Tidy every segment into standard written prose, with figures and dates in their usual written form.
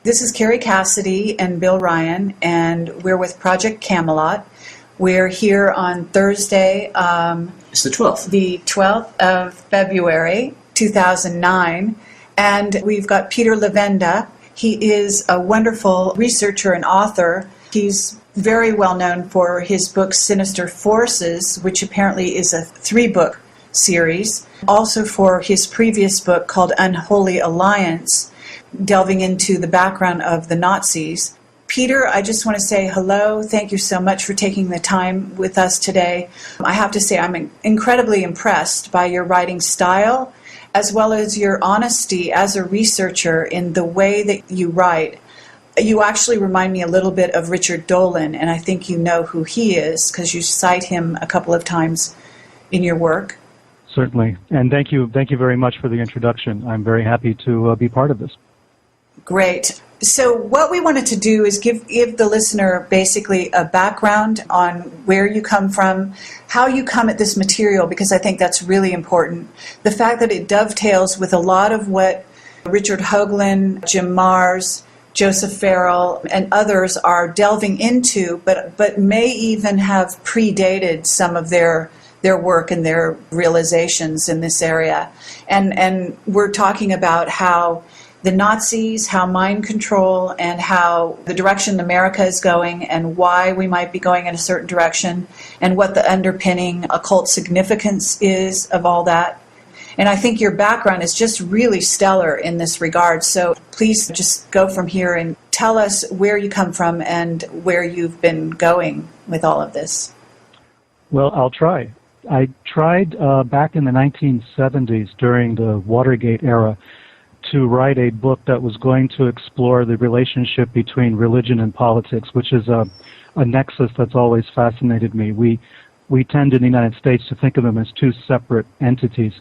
This is Carrie Cassidy and Bill Ryan, and we're with Project CAMELOT. We're here on Thursday. It's the 12th. The 12th of February, 2009. And we've got Peter Levenda. He is a wonderful researcher and author. He's very well known for his book Sinister Forces, which apparently is a 3-book series. Also for his previous book called Unholy Alliance, delving into the background of the Nazis. Peter, I just want to say hello. Thank you so much for taking the time with us today. I have to say I'm incredibly impressed by your writing style, as well as your honesty as a researcher in the way that you write. You actually remind me a little bit of Richard Dolan, and I think you know who he is because you cite him a couple of times in your work. Certainly, and thank you very much for the introduction. I'm very happy to be part of this. Great. So what we wanted to do is give the listener basically a background on where you come from, how you come at this material, because I think that's really important. The fact that it dovetails with a lot of what Richard Hoagland, Jim Marrs, Joseph Farrell, and others are delving into, but may even have predated some of their work and their realizations in this area. And we're talking about how the Nazis, how mind control, and how the direction America is going and why we might be going in a certain direction, and what the underpinning occult significance is of all that. And I think your background is just really stellar in this regard. So please just go from here and tell us where you come from and where you've been going with all of this. Well, I'll try. I tried back in the 1970s during the Watergate era to write a book that was going to explore the relationship between religion and politics, which is a nexus that's always fascinated me. We tend in the United States to think of them as two separate entities.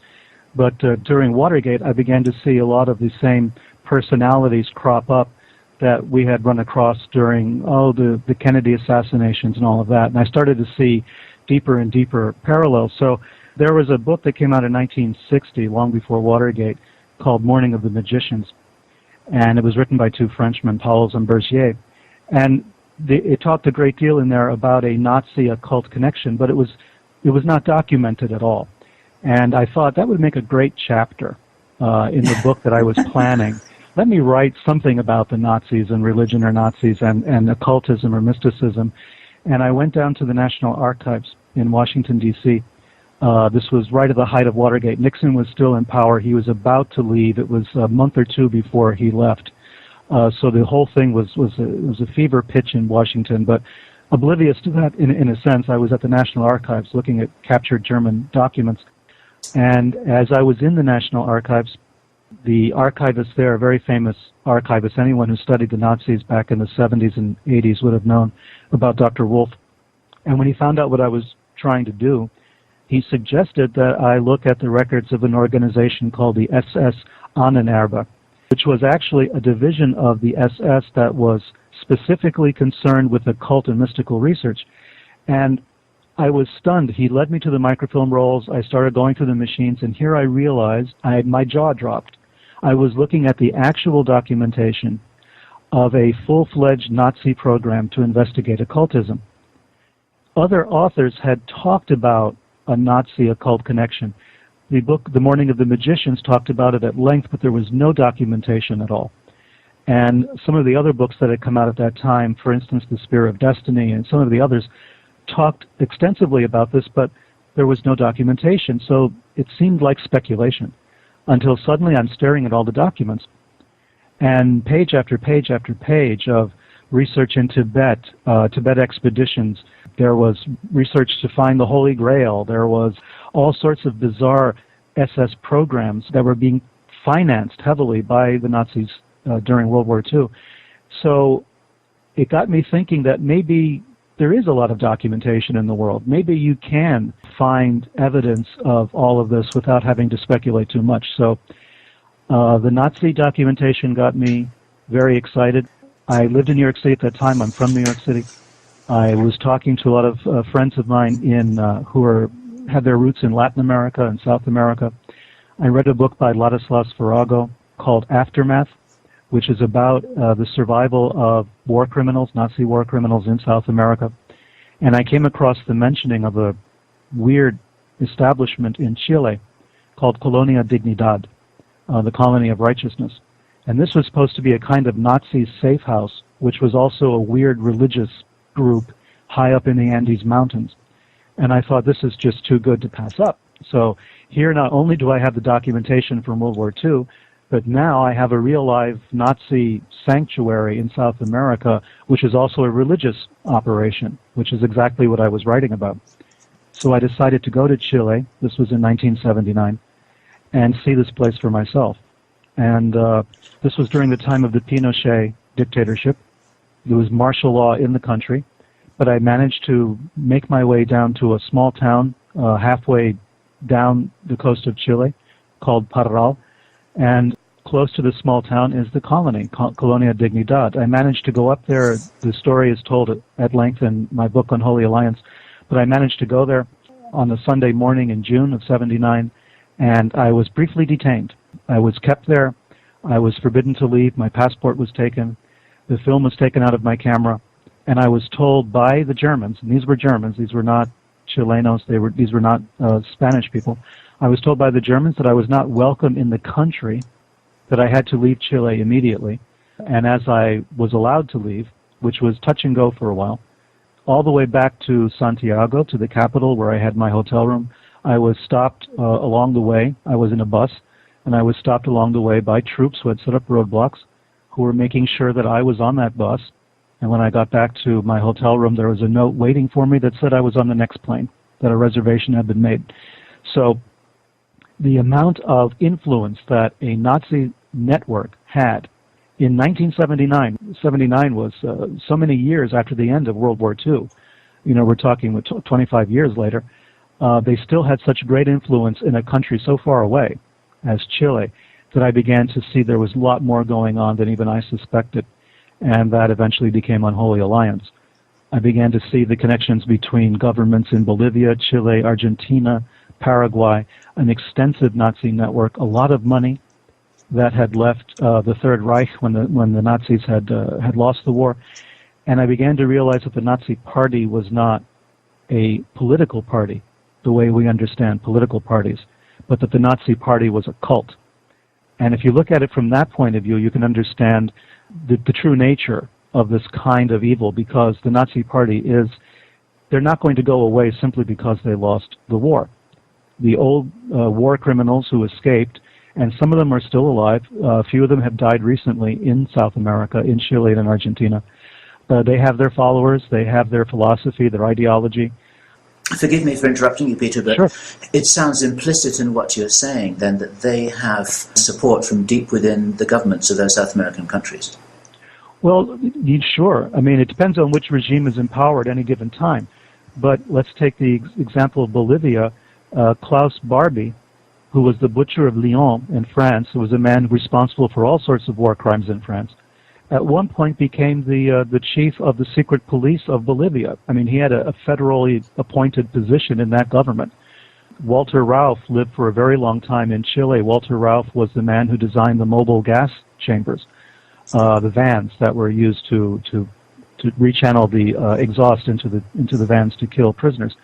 But during Watergate, I began to see a lot of the same personalities crop up that we had run across during the Kennedy assassinations and all of that. And I started to see deeper and deeper parallels. So there was a book that came out in 1960, long before Watergate, called Morning of the Magicians. And it was written by two Frenchmen, Pauwels and Bergier. And it talked a great deal in there about a Nazi occult connection, but it was not documented at all. And I thought that would make a great chapter in the book that I was planning. Let me write something about the Nazis and religion or Nazis and occultism or mysticism. And I went down to the National Archives in Washington, D.C. This was right at the height of Watergate. Nixon was still in power. He was about to leave. It was a month or two before he left. So the whole thing was a fever pitch in Washington. But oblivious to that, in a sense, I was at the National Archives looking at captured German documents. And as I was in the National Archives, the archivist there, a very famous archivist, anyone who studied the Nazis back in the 70s and 80s would have known about Dr. Wolf. And when he found out what I was trying to do, he suggested that I look at the records of an organization called the SS Ahnenerbe, which was actually a division of the SS that was specifically concerned with occult and mystical research. And I was stunned. He led me to the microfilm rolls. I started going through the machines, and here I realized my jaw dropped. I was looking at the actual documentation of a full-fledged Nazi program to investigate occultism. Other authors had talked about a Nazi occult connection. The book, The Morning of the Magicians, talked about it at length, but there was no documentation at all. And some of the other books that had come out at that time, for instance, The Spear of Destiny and some of the others, talked extensively about this, but there was no documentation. So it seemed like speculation until suddenly I'm staring at all the documents. And page after page after page of research in Tibet, Tibet expeditions. There was research to find the Holy Grail. There was all sorts of bizarre SS programs that were being financed heavily by the Nazis during World War II. So it got me thinking that maybe there is a lot of documentation in the world. Maybe you can find evidence of all of this without having to speculate too much. So the Nazi documentation got me very excited. I lived in New York City at that time. I'm from New York City. I was talking to a lot of friends of mine who had their roots in Latin America and South America. I read a book by Ladislas Farrago called Aftermath, which is about the survival of war criminals, Nazi war criminals in South America. And I came across the mentioning of a weird establishment in Chile called Colonia Dignidad, the colony of righteousness. And this was supposed to be a kind of Nazi safe house, which was also a weird religious group high up in the Andes Mountains. And I thought, this is just too good to pass up. So here not only do I have the documentation from World War II, but now I have a real live Nazi sanctuary in South America, which is also a religious operation, which is exactly what I was writing about. So I decided to go to Chile, this was in 1979, and see this place for myself. And this was during the time of the Pinochet dictatorship. There was martial law in the country, but I managed to make my way down to a small town halfway down the coast of Chile called Parral, and close to the small town is the colony, Colonia Dignidad. I managed to go up there. The story is told at length in my book on Holy Alliance, but I managed to go there on a Sunday morning in June of '79, and I was briefly detained. I was kept there. I was forbidden to leave. My passport was taken. The film was taken out of my camera, and I was told by the Germans, and these were Germans, these were not Chilenos, these were not Spanish people. I was told by the Germans that I was not welcome in the country, that I had to leave Chile immediately. And as I was allowed to leave, which was touch and go for a while, all the way back to Santiago, to the capital where I had my hotel room, I was stopped along the way. I was in a bus, and I was stopped along the way by troops who had set up roadblocks, who were making sure that I was on that bus. And when I got back to my hotel room, there was a note waiting for me that said I was on the next plane, that a reservation had been made. So the amount of influence that a Nazi network had in 1979, 79 was so many years after the end of World War II. You know, we're talking 25 years later. They still had such great influence in a country so far away as Chile that I began to see there was a lot more going on than even I suspected. And that eventually became Unholy Alliance. I began to see the connections between governments in Bolivia, Chile, Argentina, Paraguay, an extensive Nazi network, a lot of money that had left the Third Reich when the Nazis had lost the war. And I began to realize that the Nazi Party was not a political party, the way we understand political parties, but that the Nazi Party was a cult. And if you look at it from that point of view, you can understand the true nature of this kind of evil, because the Nazi Party they're not going to go away simply because they lost the war. The old war criminals who escaped, and some of them are still alive, a few of them have died recently in South America, in Chile and in Argentina. They have their followers, they have their philosophy, their ideology. Forgive me for interrupting you, Peter, but Sure. It sounds implicit in what you're saying, then, that they have support from deep within the governments of those South American countries. Well, sure. I mean, it depends on which regime is in power at any given time. But let's take the example of Bolivia. Klaus Barbie, who was the butcher of Lyon in France, who was a man responsible for all sorts of war crimes in France, at one point became the chief of the secret police of Bolivia. I mean, he had a federally appointed position in that government. Walter Rauff lived for a very long time in Chile. Walter Rauff was the man who designed the mobile gas chambers, the vans that were used to rechannel the exhaust into the vans to kill prisoners.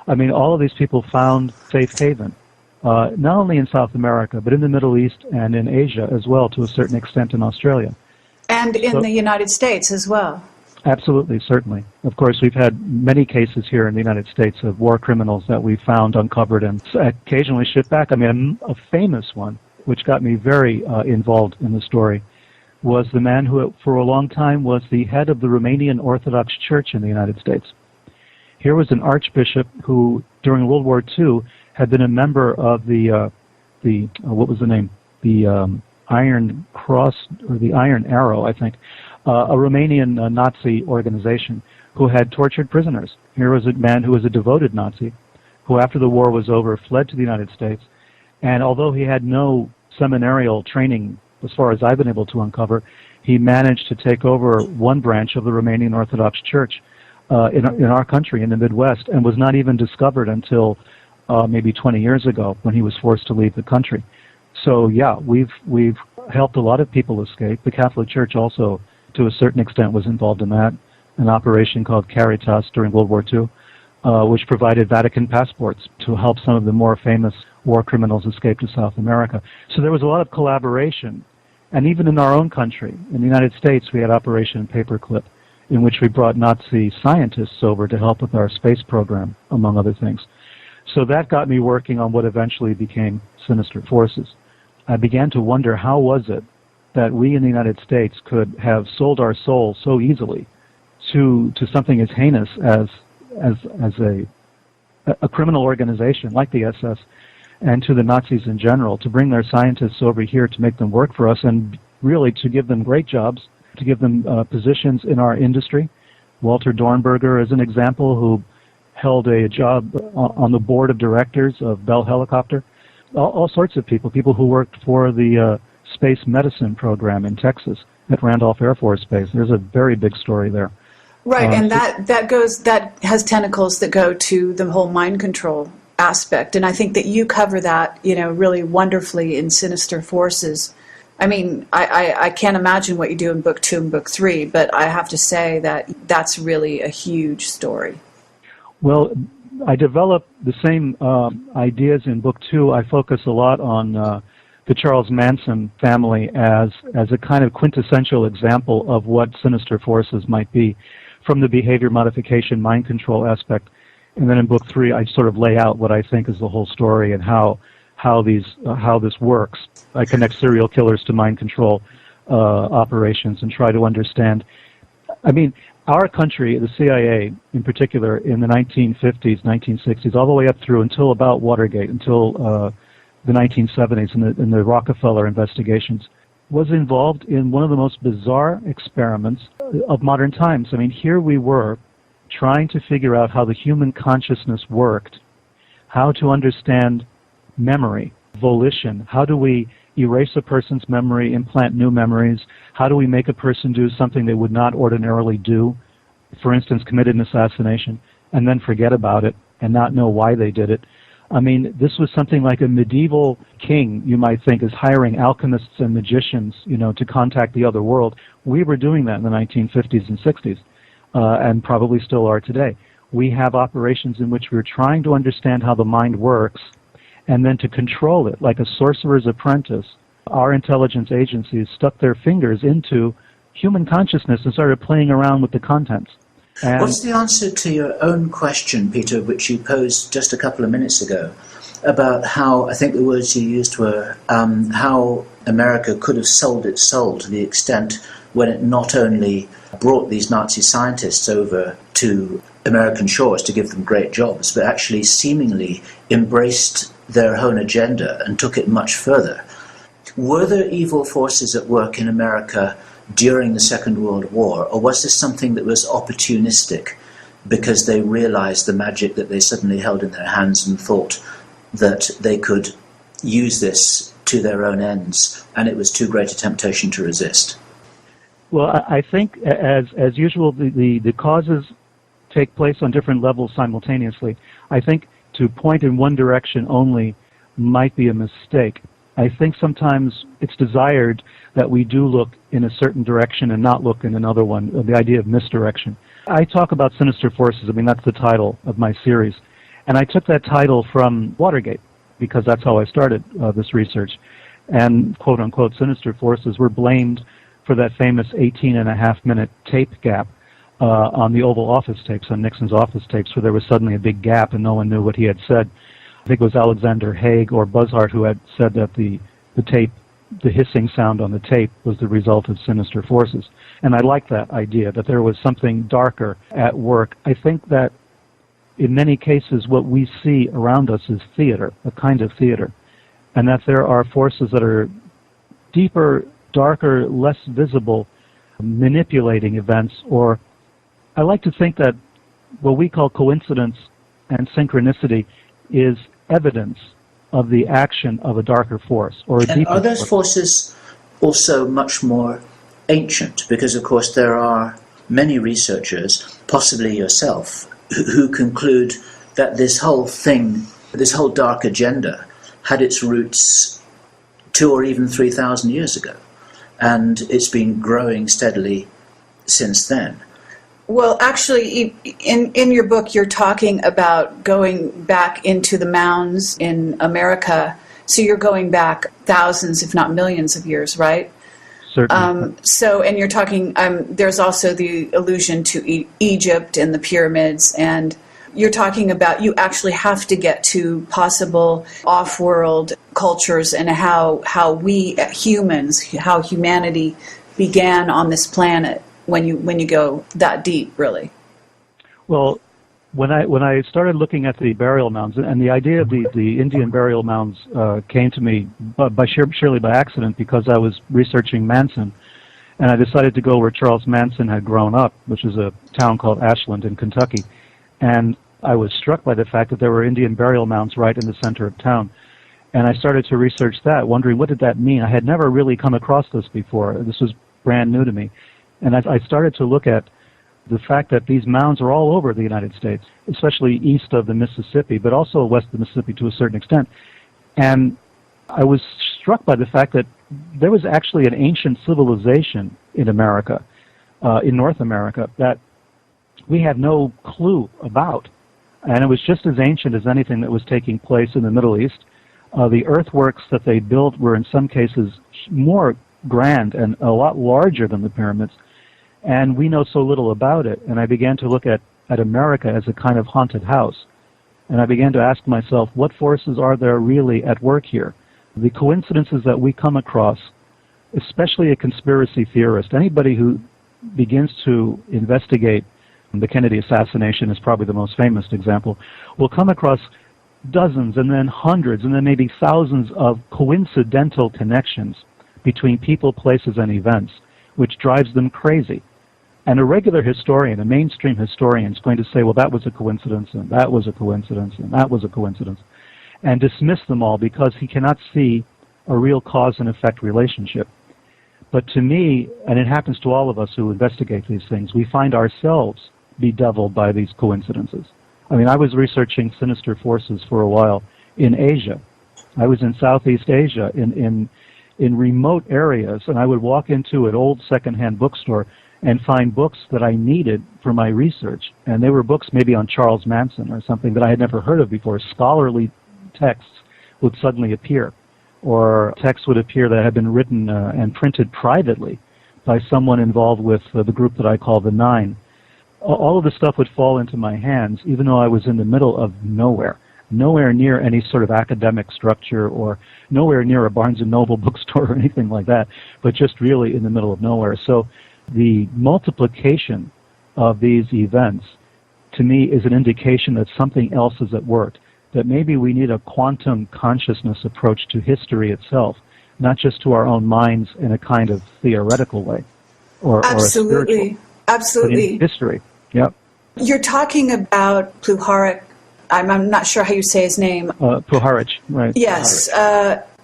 I mean, all of these people found safe haven, not only in South America, but in the Middle East and in Asia as well, to a certain extent in Australia. And in the United States as well. Absolutely, certainly. Of course, we've had many cases here in the United States of war criminals that we found, uncovered, and occasionally shipped back. I mean, a famous one, which got me very involved in the story, was the man who, for a long time, was the head of the Romanian Orthodox Church in the United States. Here was an archbishop who, during World War II, had been a member of the what was the name? The Iron Cross, or the Iron Arrow, I think, a Romanian Nazi organization who had tortured prisoners. Here was a man who was a devoted Nazi, who after the war was over fled to the United States, and although he had no seminarial training, as far as I've been able to uncover, he managed to take over one branch of the Romanian Orthodox Church in our country, in the Midwest, and was not even discovered until maybe 20 years ago when he was forced to leave the country. So yeah, we've helped a lot of people escape. The Catholic Church also, to a certain extent, was involved in that. An operation called Caritas during World War II, which provided Vatican passports to help some of the more famous war criminals escape to South America. So there was a lot of collaboration. And even in our own country, in the United States, we had Operation Paperclip, in which we brought Nazi scientists over to help with our space program, among other things. So that got me working on what eventually became Sinister Forces. I began to wonder, how was it that we in the United States could have sold our souls so easily to something as heinous as a criminal organization like the SS, and to the Nazis in general, to bring their scientists over here to make them work for us and really to give them great jobs, to give them positions in our industry. Walter Dornberger is an example, who held a job on the board of directors of Bell Helicopter. All sorts of people who worked for the space medicine program in Texas at Randolph Air Force Base. There's a very big story there. Right, and that has tentacles that go to the whole mind control aspect, and I think that you cover that, really wonderfully in Sinister Forces. I mean, I can't imagine what you do in book 2 and book 3, but I have to say that that's really a huge story. Well, I developed the same ideas in book 2. I focus a lot on the Charles Manson family as a kind of quintessential example of what Sinister Forces might be, from the behavior modification, mind control aspect. And then in book 3, I sort of lay out what I think is the whole story and how this works. I connect serial killers to mind control operations and try to understand. I mean, our country, the CIA in particular, in the 1950s, 1960s, all the way up through until about Watergate, until the 1970s in the Rockefeller investigations, was involved in one of the most bizarre experiments of modern times. I mean, here we were trying to figure out how the human consciousness worked, how to understand memory, volition, how do we erase a person's memory, implant new memories, how do we make a person do something they would not ordinarily do, for instance, commit an assassination, and then forget about it and not know why they did it. I mean, this was something like a medieval king, you might think, is hiring alchemists and magicians, to contact the other world. We were doing that in the 1950s and 60s, and probably still are today. We have operations in which we're trying to understand how the mind works, and then to control it, like a sorcerer's apprentice. Our intelligence agencies stuck their fingers into human consciousness and started playing around with the contents. And what's the answer to your own question, Peter, which you posed just a couple of minutes ago, about how, I think the words you used were, how America could have sold its soul to the extent when it not only brought these Nazi scientists over to American shores to give them great jobs, but actually seemingly embraced their own agenda and took it much further. Were there evil forces at work in America during the Second World War, or was this something that was opportunistic because they realized the magic that they suddenly held in their hands and thought that they could use this to their own ends, and it was too great a temptation to resist? Well, I think, as usual, the causes take place on different levels simultaneously. I think to point in one direction only might be a mistake. I think sometimes it's desired that we do look in a certain direction and not look in another one, the idea of misdirection. I talk about Sinister Forces. I mean, that's the title of my series. And I took that title from Watergate, because that's how I started this research. And, quote-unquote, Sinister Forces were blamed for that famous 18-and-a-half-minute tape gap on the Oval Office tapes, on Nixon's office tapes, where there was suddenly a big gap and no one knew what he had said. I think it was Alexander Haig or Buzzard who had said that the tape, the hissing sound on the tape, was the result of Sinister Forces. And I like that idea, that there was something darker at work. I think that in many cases what we see around us is theater, a kind of theater, and that there are forces that are deeper, darker, less visible, manipulating events. Or I like to think that what we call coincidence and synchronicity is evidence of the action of a darker force or a deeper force. Are those forces also much more ancient? Because, of course, there are many researchers, possibly yourself, who conclude that this whole thing, this whole dark agenda, had its roots 2 or even 3,000 years ago. And it's been growing steadily since then. Well, actually, in your book, you're talking about going back into the mounds in America. So you're going back thousands, if not millions of years, right? Certainly. And you're talking, there's also the allusion to Egypt and the pyramids, and you're talking about you actually have to get to possible off-world cultures and how we humans, how humanity began on this planet when you go that deep, really. Well, when I started looking at the burial mounds, and the idea of the Indian burial mounds came to me surely by accident, because I was researching Manson, and I decided to go where Charles Manson had grown up, which is a town called Ashland in Kentucky. And I was struck by the fact that there were Indian burial mounds right in the center of town. And I started to research that, wondering what did that mean. I had never really come across this before. This was brand new to me. And I started to look at the fact that these mounds are all over the United States, especially east of the Mississippi, but also west of the Mississippi to a certain extent. And I was struck by the fact that there was actually an ancient civilization in America, in North America, that we had no clue about. And it was just as ancient as anything that was taking place in the Middle East. The earthworks that they built were in some cases more grand and a lot larger than the pyramids. And we know so little about it. And I began to look at America as a kind of haunted house. And I began to ask myself, what forces are there really at work here? The coincidences that we come across, especially a conspiracy theorist, anybody who begins to investigate the Kennedy assassination is probably the most famous example, will come across dozens and then hundreds and then maybe thousands of coincidental connections between people, places, and events, which drives them crazy. And a regular historian, a mainstream historian, is going to say, well, that was a coincidence, and that was a coincidence, and that was a coincidence, and dismiss them all because he cannot see a real cause and effect relationship. But to me, and it happens to all of us who investigate these things, we find ourselves bedeviled by these coincidences. I mean, I was researching sinister forces for a while in Asia. I was in Southeast Asia, in remote areas, and I would walk into an old secondhand bookstore and find books that I needed for my research. And they were books maybe on Charles Manson or something that I had never heard of before. Scholarly texts would suddenly appear, or texts would appear that had been written and printed privately by someone involved with the group that I call the Nine. All of this stuff would fall into my hands, even though I was in the middle of nowhere near any sort of academic structure, or nowhere near a Barnes & Noble bookstore or anything like that, but just really in the middle of nowhere. So the multiplication of these events, to me, is an indication that something else is at work, that maybe we need a quantum consciousness approach to history itself, not just to our own minds in a kind of theoretical way, or a spiritual, absolutely. but in history. Yep. You're talking about Pluharich. I'm not sure how you say his name. Pluharich, right. Yes,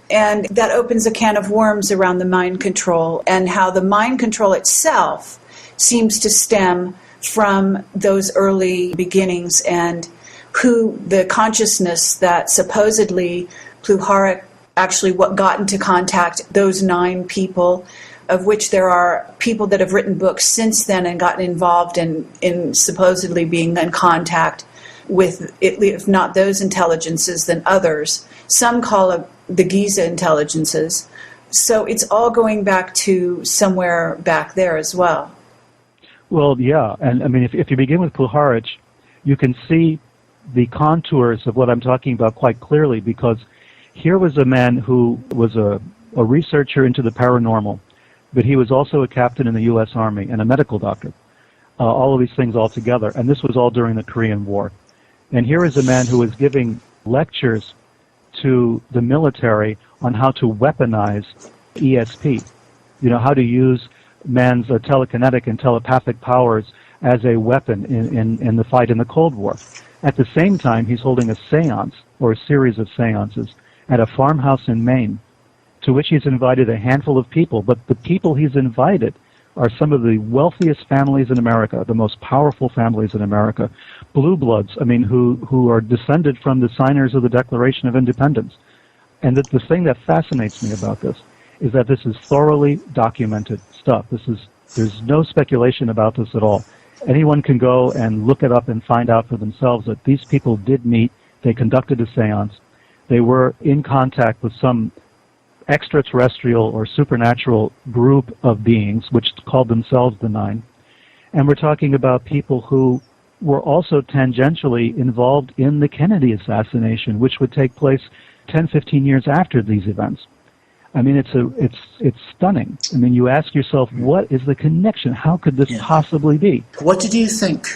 and that opens a can of worms around the mind control, and how the mind control itself seems to stem from those early beginnings, and who the consciousness that supposedly Pluharich actually what got into contact, those 9 people, of which there are people that have written books since then and gotten involved in supposedly being in contact with, if not those intelligences, then others. Some call it the Giza intelligences. So it's all going back to somewhere back there as well. Well, yeah, and I mean, if you begin with Pluharich, you can see the contours of what I'm talking about quite clearly, because here was a man who was a researcher into the paranormal, but he was also a captain in the U.S. Army and a medical doctor, all of these things all together, and this was all during the Korean War. And here is a man who was giving lectures to the military on how to weaponize ESP, how to use man's telekinetic and telepathic powers as a weapon in the fight in the Cold War. At the same time, he's holding a seance, or a series of seances, at a farmhouse in Maine, to which he's invited a handful of people. But the people he's invited are some of the wealthiest families in America, the most powerful families in America, blue bloods, who are descended from the signers of the Declaration of Independence. And the thing that fascinates me about this is that this is thoroughly documented stuff. There's no speculation about this at all. Anyone can go and look it up and find out for themselves that these people did meet, they conducted a seance, they were in contact with some extraterrestrial or supernatural group of beings, which called themselves the Nine. And we're talking about people who were also tangentially involved in the Kennedy assassination, which would take place 10, 15 years after these events. I mean, it's stunning. I mean, you ask yourself, what is the connection? How could this possibly be? What did you think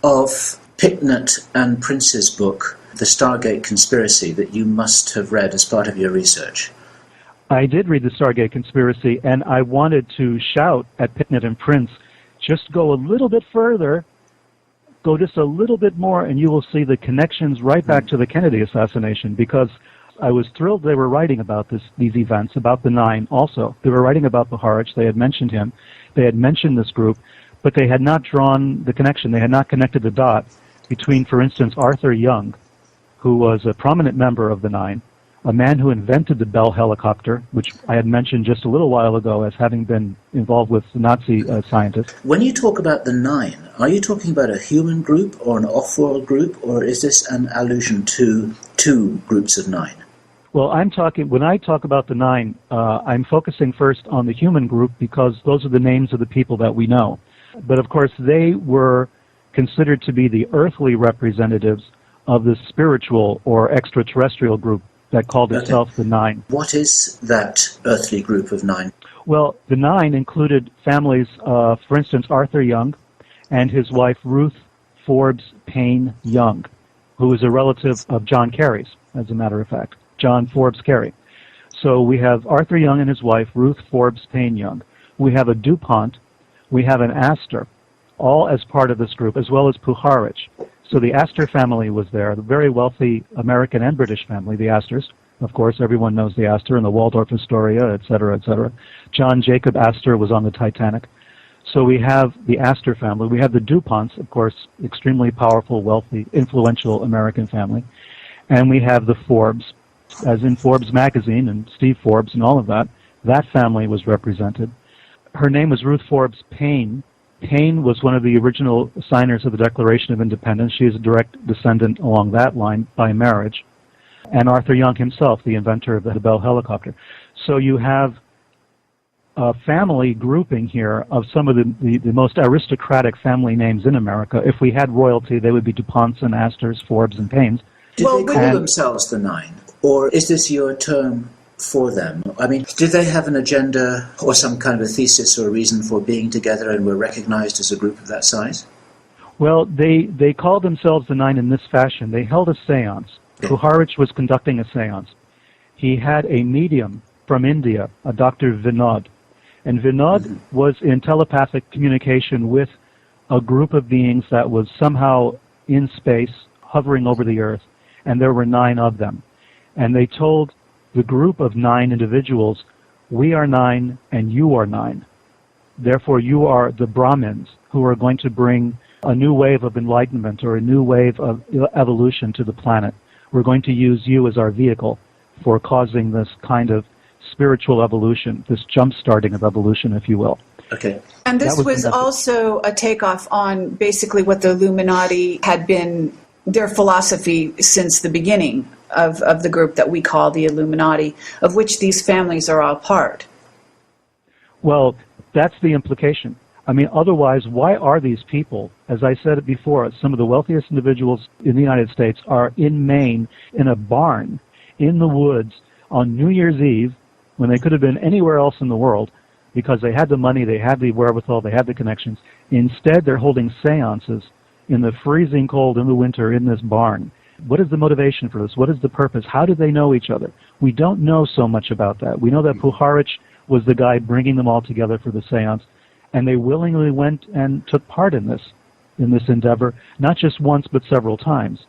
of Picknett and Prince's book, The Stargate Conspiracy, that you must have read as part of your research? I did read The Stargate Conspiracy, and I wanted to shout at Picknett and Prince, just go a little bit further, go just a little bit more, and you will see the connections right back to the Kennedy assassination, because I was thrilled they were writing about these events, about the Nine also. They were writing about Puharich. They had mentioned him. They had mentioned this group, but they had not drawn the connection. They had not connected the dot between, for instance, Arthur Young, who was a prominent member of the Nine, a man who invented the Bell helicopter, which I had mentioned just a little while ago as having been involved with Nazi scientists. When you talk about the Nine, are you talking about a human group or an off-world group, or is this an allusion to two groups of nine? Well, when I talk about the Nine, I'm focusing first on the human group because those are the names of the people that we know. But of course, they were considered to be the earthly representatives of the spiritual or extraterrestrial group that called itself the Nine. What is that earthly group of nine? Well, the Nine included families, for instance, Arthur Young and his wife Ruth Forbes Payne Young, who is a relative of John Kerry's, as a matter of fact. John Forbes Carey. So we have Arthur Young and his wife, Ruth Forbes Payne Young. We have a DuPont. We have an Astor, all as part of this group, as well as Puharich. So the Astor family was there, the very wealthy American and British family, the Astors. Of course, everyone knows the Astor and the Waldorf Astoria, et cetera, et cetera. John Jacob Astor was on the Titanic. So we have the Astor family. We have the DuPonts, of course, extremely powerful, wealthy, influential American family. And we have the Forbes, as in Forbes magazine and Steve Forbes and all of that. That family was represented. Her name was Ruth Forbes Payne. Payne was one of the original signers of the Declaration of Independence. She is a direct descendant along that line by marriage. And Arthur Young himself, the inventor of the Bell helicopter. So you have a family grouping here of some of the most aristocratic family names in America. If we had royalty, they would be DuPonts and Astors, Forbes and Paynes. Did they call themselves the Nine? Or is this your term for them? I mean, did they have an agenda or some kind of a thesis or a reason for being together and were recognized as a group of that size? Well, they called themselves the Nine in this fashion. They held a seance. Okay. Puharich was conducting a seance. He had a medium from India, a Dr. Vinod. And Vinod was in telepathic communication with a group of beings that was somehow in space, hovering over the earth, and there were 9 of them. And they told the group of 9 individuals, we are 9 and you are 9. Therefore, you are the Brahmins who are going to bring a new wave of enlightenment or a new wave of evolution to the planet. We're going to use you as our vehicle for causing this kind of spiritual evolution, this jump-starting of evolution, if you will. Okay. And this was also a takeoff on basically what the Illuminati had been their philosophy since the beginning of the group that we call the Illuminati, of which these families are all part. Well, that's the implication. I mean, otherwise, why are these people, as I said it before, some of the wealthiest individuals in the United States are in Maine in a barn in the woods on New Year's Eve when they could have been anywhere else in the world because they had the money, they had the wherewithal, they had the connections. Instead, they're holding seances in the freezing cold in the winter in this barn. What is the motivation for this? What is the purpose? How did they know each other? We don't know so much about that. We know that Puharich was the guy bringing them all together for the seance, and they willingly went and took part in this endeavor, not just once but several times.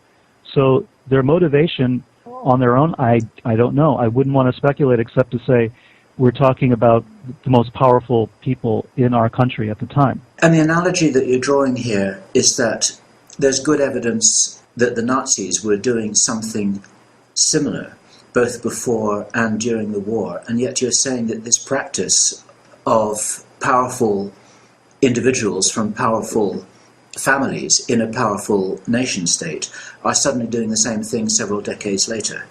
So their motivation on their own, I don't know. I wouldn't want to speculate except to say we're talking about the most powerful people in our country at the time. And the analogy that you're drawing here is that there's good evidence that the Nazis were doing something similar, both before and during the war, and yet you're saying that this practice of powerful individuals from powerful families in a powerful nation state are suddenly doing the same thing several decades later.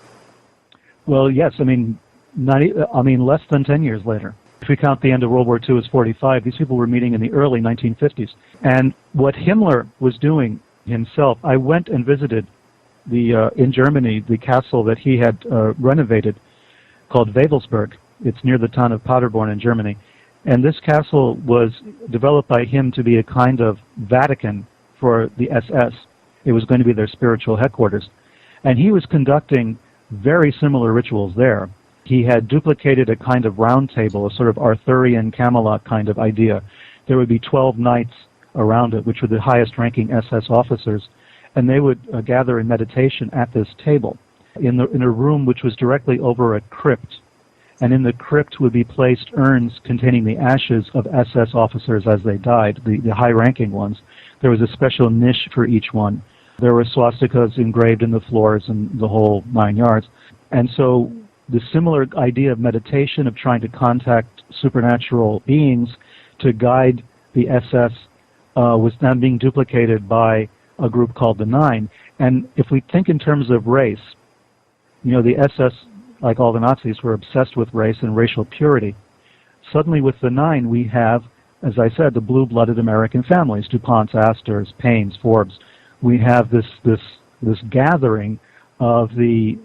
Well, yes, less than 10 years later. If we count the end of World War II as 45, these people were meeting in the early 1950s. And what Himmler was doing himself, I went and visited in Germany, the castle that he had renovated called Wewelsburg. It's near the town of Paderborn in Germany. And this castle was developed by him to be a kind of Vatican for the SS. It was going to be their spiritual headquarters. And he was conducting very similar rituals there. He had duplicated a kind of round table, a sort of Arthurian Camelot kind of idea. There would be 12 knights around it, which were the highest-ranking SS officers, and they would gather in meditation at this table in a room which was directly over a crypt. And in the crypt would be placed urns containing the ashes of SS officers as they died, the high-ranking ones. There was a special niche for each one. There were swastikas engraved in the floors and the whole 9 yards. And so the similar idea of meditation, of trying to contact supernatural beings to guide the SS, was now being duplicated by a group called the Nine. And if we think in terms of race, the SS, like all the Nazis, were obsessed with race and racial purity. Suddenly with the Nine, we have, as I said, the blue-blooded American families, DuPonts, Astors, Paynes, Forbes. We have this gathering of the,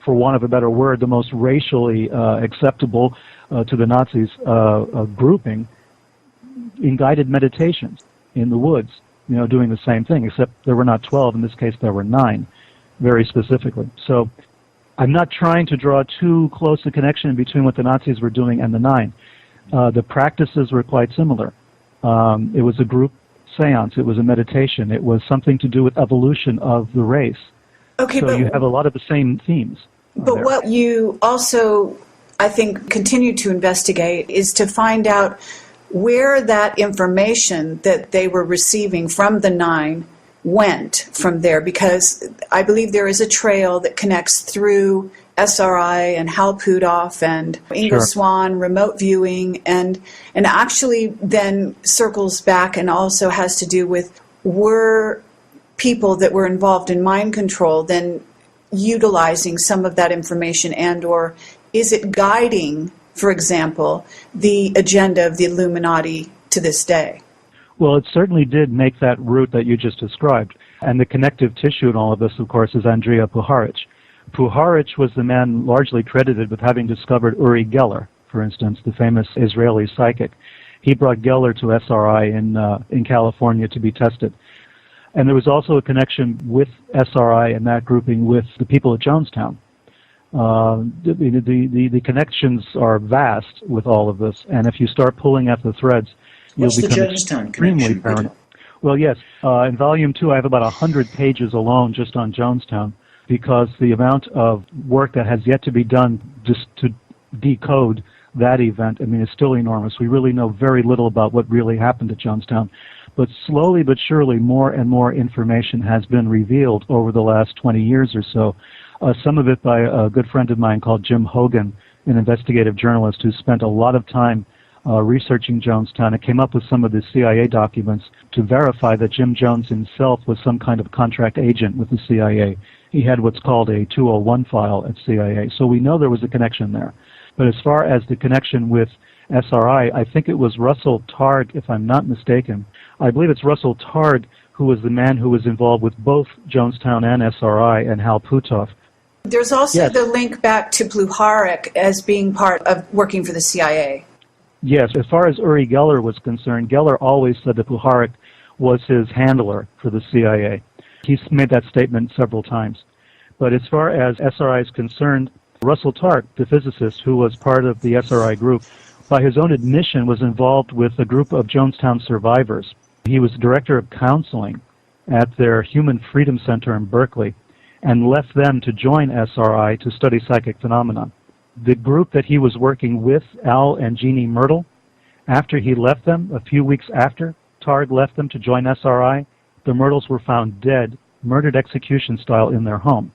for want of a better word, the most racially acceptable to the Nazis grouping in guided meditations in the woods, doing the same thing, except there were not 12. In this case, there were 9, very specifically. So I'm not trying to draw too close a connection between what the Nazis were doing and the Nine. The practices were quite similar. It was a group seance. It was a meditation. It was something to do with evolution of the race. Okay, so you have a lot of the same themes. But there. What you also, I think, continue to investigate is to find out where that information that they were receiving from the Nine went from there, because I believe there is a trail that connects through SRI and Hal Puthoff and Inga Swan, remote viewing, and actually then circles back and also has to do with, were people that were involved in mind control then utilizing some of that information, and or is it guiding, for example, the agenda of the Illuminati to this day? Well, it certainly did make that route that you just described. And the connective tissue in all of this, of course, is Andrija Puharich. Puharich was the man largely credited with having discovered Uri Geller, for instance, the famous Israeli psychic. He brought Geller to SRI in California to be tested. And there was also a connection with SRI and that grouping with the people at Jonestown. The connections are vast with all of this, and if you start pulling at the threads, What's you'll become the Jonestown extremely connection, paranoid. Peter? Well, yes. In Volume 2, I have about 100 pages alone just on Jonestown, because the amount of work that has yet to be done just to decode that event, is still enormous. We really know very little about what really happened at Jonestown. But slowly but surely, more and more information has been revealed over the last 20 years or so. Some of it by a good friend of mine called Jim Hogan, an investigative journalist who spent a lot of time researching Jonestown and came up with some of the CIA documents to verify that Jim Jones himself was some kind of contract agent with the CIA. He had what's called a 201 file at CIA, so we know there was a connection there. But as far as the connection with SRI, I think it was Russell Targ, if I'm not mistaken. I believe it's Russell Targ who was the man who was involved with both Jonestown and SRI and Hal Puthoff. There's also the link back to Puharich as being part of working for the CIA. Yes, as far as Uri Geller was concerned, Geller always said that Puharich was his handler for the CIA. He's made that statement several times. But as far as SRI is concerned, Russell Targ, the physicist who was part of the SRI group, by his own admission was involved with a group of Jonestown survivors. He was director of counseling at their Human Freedom Center in Berkeley and left them to join SRI to study psychic phenomena. The group that he was working with, Al and Jeannie Myrtle, after he left them, a few weeks after Targ left them to join SRI, the Myrtles were found dead, murdered execution style in their home.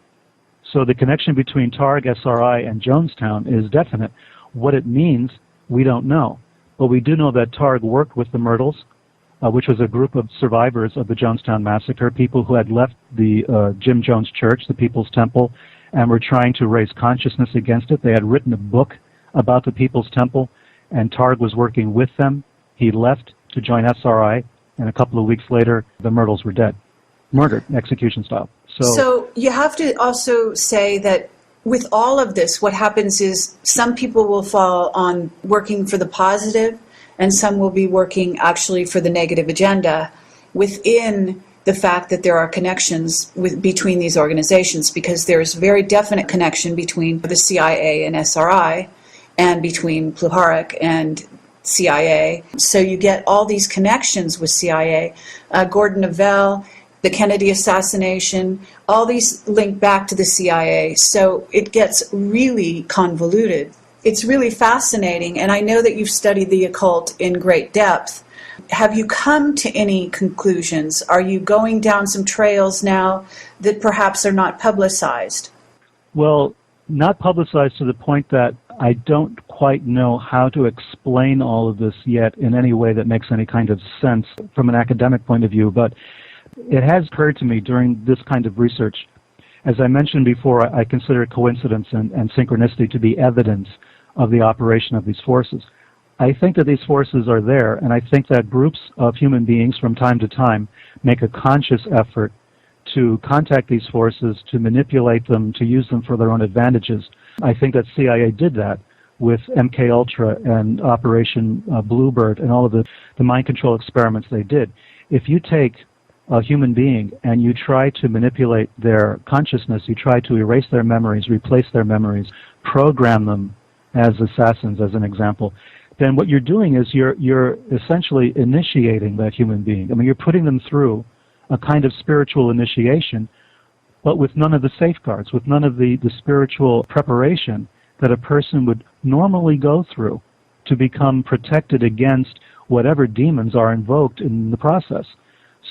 So the connection between Targ, SRI, and Jonestown is definite. What it means, we don't know. But we do know that Targ worked with the Myrtles, which was a group of survivors of the Jonestown Massacre, people who had left the Jim Jones Church, the People's Temple, and were trying to raise consciousness against it. They had written a book about the People's Temple, and Targ was working with them. He left to join SRI, and a couple of weeks later, the Myrtles were dead. Murdered, execution style. So you have to also say that with all of this, what happens is some people will fall on working for the positive, and some will be working actually for the negative agenda within the fact that there are connections between these organizations, because there's very definite connection between the CIA and SRI and between Pluharic and CIA. So you get all these connections with CIA. Gordon Neville, the Kennedy assassination, all these link back to the CIA. So it gets really convoluted. It's really fascinating, and I know that you've studied the occult in great depth. Have you come to any conclusions? Are you going down some trails now that perhaps are not publicized? Well, not publicized to the point that I don't quite know how to explain all of this yet in any way that makes any kind of sense from an academic point of view, but it has occurred to me during this kind of research. As I mentioned before, I consider coincidence and synchronicity to be evidence of the operation of these forces. I think that these forces are there, and I think that groups of human beings from time to time make a conscious effort to contact these forces, to manipulate them, to use them for their own advantages. I think that CIA did that with MKUltra and Operation Bluebird and all of the mind control experiments they did. If you take a human being and you try to manipulate their consciousness, you try to erase their memories, replace their memories, program them as assassins, as an example, then what you're doing is you're essentially initiating that human being. I mean, you're putting them through a kind of spiritual initiation, but with none of the safeguards, with none of the spiritual preparation that a person would normally go through to become protected against whatever demons are invoked in the process.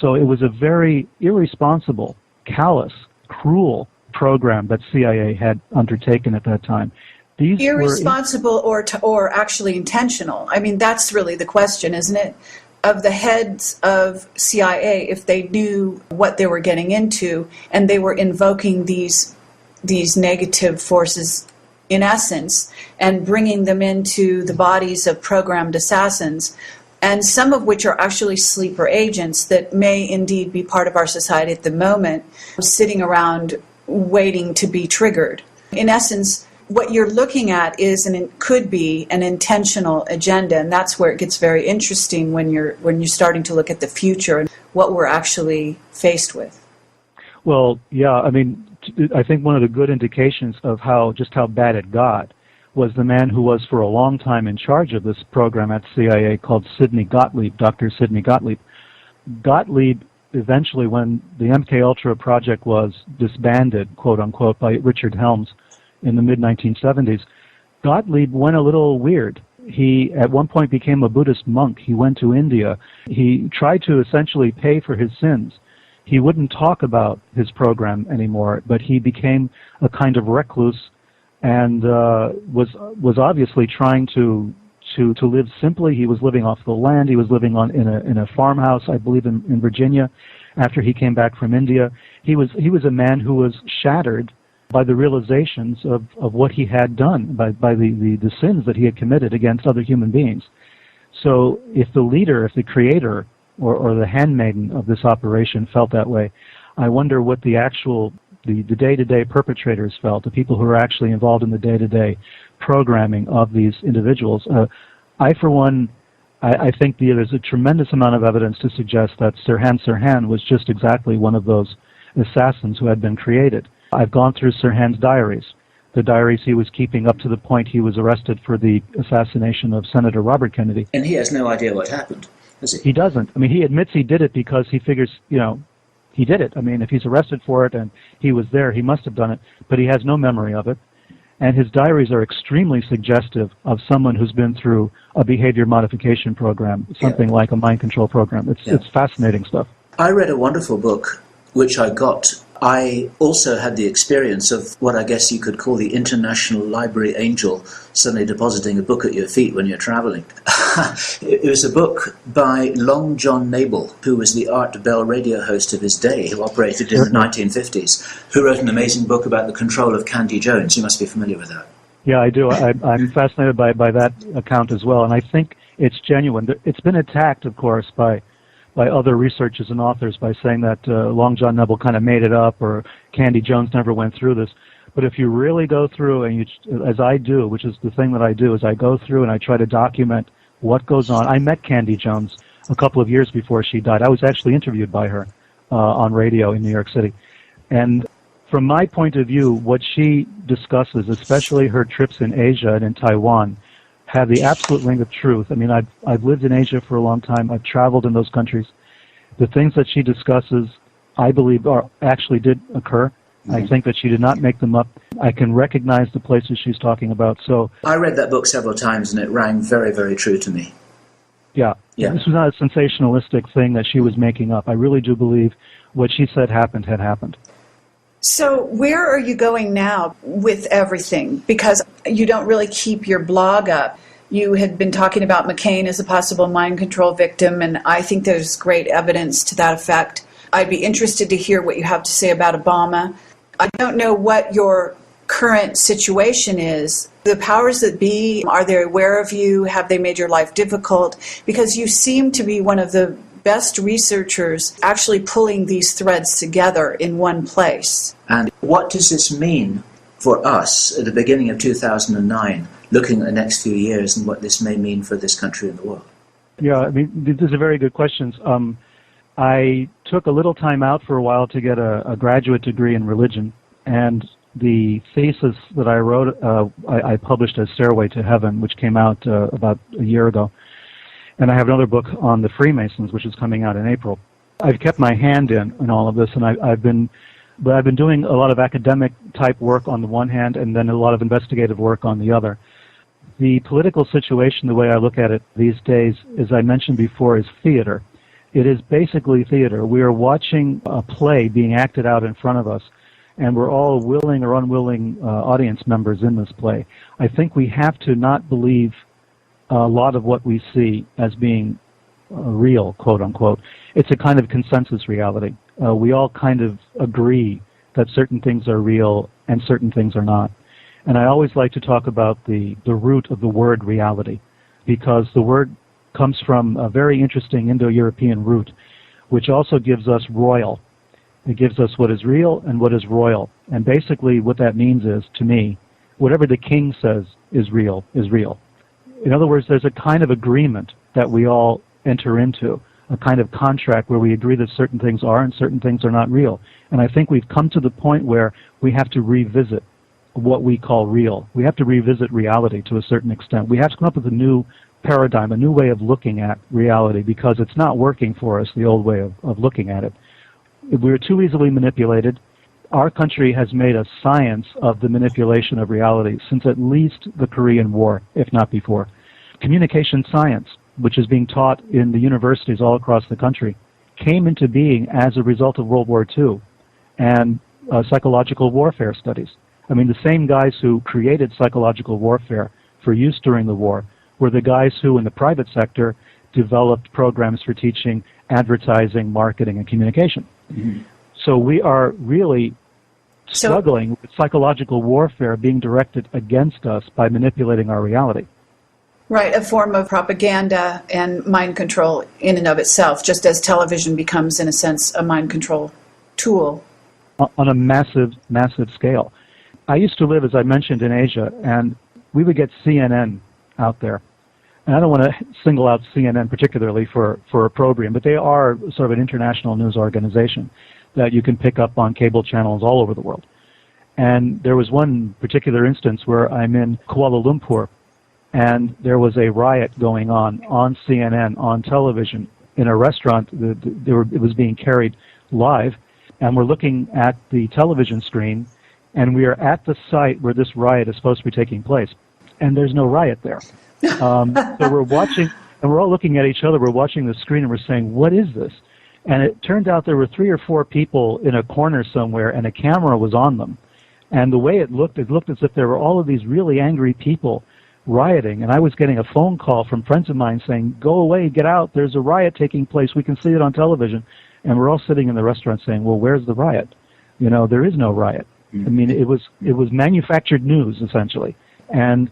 So it was a very irresponsible, callous, cruel program that CIA had undertaken at that time. These irresponsible or actually intentional? I mean, that's really the question, isn't it? Of the heads of CIA, if they knew what they were getting into and they were invoking these negative forces in essence and bringing them into the bodies of programmed assassins, and some of which are actually sleeper agents that may indeed be part of our society at the moment, sitting around waiting to be triggered. In essence, what you're looking at is could be an intentional agenda, and that's where it gets very interesting when you're starting to look at the future and what we're actually faced with. Well, yeah, I mean, I think one of the good indications of how bad it got was the man who was for a long time in charge of this program at CIA called Sidney Gottlieb, Dr. Sidney Gottlieb. Gottlieb, eventually, when the MKUltra project was disbanded, quote unquote, by Richard Helms in the mid-1970s, Gottlieb went a little weird. He, at one point, became a Buddhist monk. He went to India. He tried to essentially pay for his sins. He wouldn't talk about his program anymore, but he became a kind of recluse and was obviously trying to live simply. He was living off the land. He was living in a farmhouse, I believe, in Virginia. After he came back from India, he was a man who was shattered by the realizations of what he had done, by the sins that he had committed against other human beings. So if the leader, if the creator, or the handmaiden of this operation felt that way, I wonder what the day-to-day perpetrators felt, the people who are actually involved in the day-to-day programming of these individuals. I, for one, I think there's a tremendous amount of evidence to suggest that Sirhan was just exactly one of those assassins who had been created. I've gone through Sirhan's diaries, the diaries he was keeping up to the point he was arrested for the assassination of Senator Robert Kennedy. And he has no idea what happened, does he? He doesn't. I mean, he admits he did it because he figures, he did it. I mean, if he's arrested for it and he was there, he must have done it, but he has no memory of it. And his diaries are extremely suggestive of someone who's been through a behavior modification program, something like a mind control program. It's fascinating stuff. I read a wonderful book, which I got I also had the experience of what I guess you could call the International Library Angel suddenly depositing a book at your feet when you're traveling. It was a book by Long John Mabel, who was the Art Bell radio host of his day, who operated in the 1950s, who wrote an amazing book about the control of Candy Jones. You must be familiar with that. Yeah, I do. I'm fascinated by that account as well, and I think it's genuine. It's been attacked, of course, by other researchers and authors by saying that Long John Nebel kind of made it up or Candy Jones never went through this. But if you really go through, and as I do, which is the thing that I do, is I go through and I try to document what goes on. I met Candy Jones a couple of years before she died. I was actually interviewed by her on radio in New York City. And from my point of view, what she discusses, especially her trips in Asia and in Taiwan, have the absolute ring of truth. I mean, I've lived in Asia for a long time. I've traveled in those countries. The things that she discusses, I believe, actually did occur. Mm-hmm. I think that she did not make them up. I can recognize the places she's talking about. So I read that book several times, and it rang very, very true to me. Yeah. This was not a sensationalistic thing that she was making up. I really do believe what she said had happened. So where are you going now with everything? Because you don't really keep your blog up. You had been talking about McCain as a possible mind control victim, and I think there's great evidence to that effect. I'd be interested to hear what you have to say about Obama. I don't know what your current situation is. The powers that be, are they aware of you? Have they made your life difficult? Because you seem to be one of the best researchers actually pulling these threads together in one place. And what does this mean for us at the beginning of 2009, looking at the next few years and what this may mean for this country and the world? Yeah, I mean, these are very good questions. I took a little time out for a while to get a graduate degree in religion, and the thesis that I wrote, I published as Stairway to Heaven, which came out about a year ago. And I have another book on the Freemasons, which is coming out in April. I've kept my hand in all of this, and I've been doing a lot of academic type work on the one hand, and then a lot of investigative work on the other. The political situation, the way I look at it these days, as I mentioned before, is theater. It is basically theater. We are watching a play being acted out in front of us, and we're all willing or unwilling audience members in this play. I think we have to not believe a lot of what we see as being real, quote unquote. It's a kind of consensus reality. We all kind of agree that certain things are real and certain things are not. And I always like to talk about the root of the word reality, because the word comes from a very interesting Indo-European root, which also gives us royal. It gives us what is real and what is royal. And basically what that means is, to me, whatever the king says is real, is real. In other words, there's a kind of agreement that we all enter into, a kind of contract where we agree that certain things are and certain things are not real. And I think we've come to the point where we have to revisit what we call real. We have to revisit reality to a certain extent. We have to come up with a new paradigm, a new way of looking at reality, because it's not working for us, the old way of looking at it. We're too easily manipulated. Our country has made a science of the manipulation of reality since at least the Korean War, if not before. Communication science, which is being taught in the universities all across the country, came into being as a result of World War II and psychological warfare studies. I mean, the same guys who created psychological warfare for use during the war were the guys who, in the private sector, developed programs for teaching advertising, marketing, and communication. Mm-hmm. So we are really struggling with psychological warfare being directed against us by manipulating our reality. Right, a form of propaganda and mind control in and of itself, just as television becomes, in a sense, a mind control tool. On a massive, massive scale. I used to live, as I mentioned, in Asia, and we would get CNN out there. And I don't want to single out CNN particularly for opprobrium, but they are sort of an international news organization that you can pick up on cable channels all over the world. And there was one particular instance where I'm in Kuala Lumpur, and there was a riot going on CNN, on television, in a restaurant. It was being carried live, and we're looking at the television screen, and we are at the site where this riot is supposed to be taking place, and there's no riot there. So we're watching, and we're all looking at each other. We're watching the screen, and we're saying, "What is this?" And it turned out there were 3 or 4 people in a corner somewhere, and a camera was on them. And the way it looked as if there were all of these really angry people rioting. And I was getting a phone call from friends of mine saying, "Go away, get out, there's a riot taking place, we can see it on television." And we're all sitting in the restaurant saying, "Well, where's the riot? You know, there is no riot." I mean, it was manufactured news, essentially. And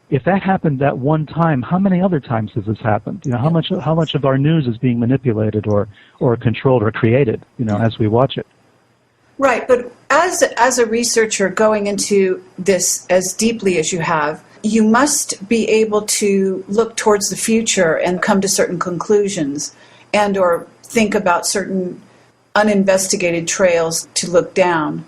if that happened that one time, how many other times has this happened? You know, how much of our news is being manipulated or controlled or created, you know, as we watch it? Right, but as a researcher going into this as deeply as you have, you must be able to look towards the future and come to certain conclusions and or think about certain uninvestigated trails to look down.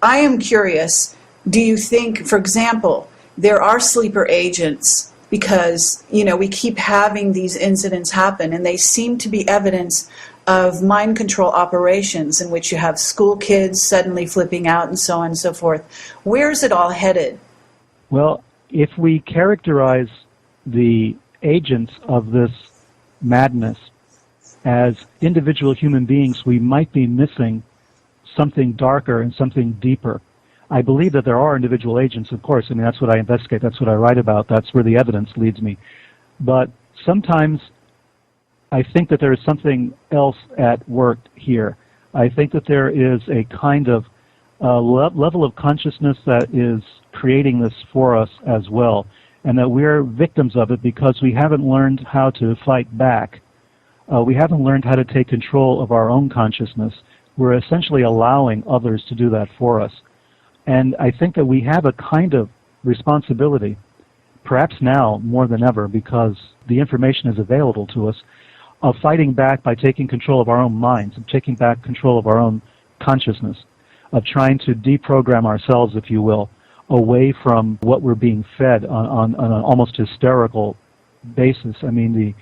I am curious, do you think, for example, there are sleeper agents because, you know, we keep having these incidents happen and they seem to be evidence of mind control operations in which you have school kids suddenly flipping out and so on and so forth. Where is it all headed? Well, if we characterize the agents of this madness as individual human beings, we might be missing something darker and something deeper. I believe that there are individual agents, of course. I mean, that's what I investigate. That's what I write about. That's where the evidence leads me. But sometimes I think that there is something else at work here. I think that there is a kind of level of consciousness that is creating this for us as well, and that we're victims of it because we haven't learned how to fight back. We haven't learned how to take control of our own consciousness. We're essentially allowing others to do that for us. And I think that we have a kind of responsibility, perhaps now more than ever because the information is available to us, of fighting back by taking control of our own minds, of taking back control of our own consciousness, of trying to deprogram ourselves, if you will, away from what we're being fed on an almost hysterical basis. I mean,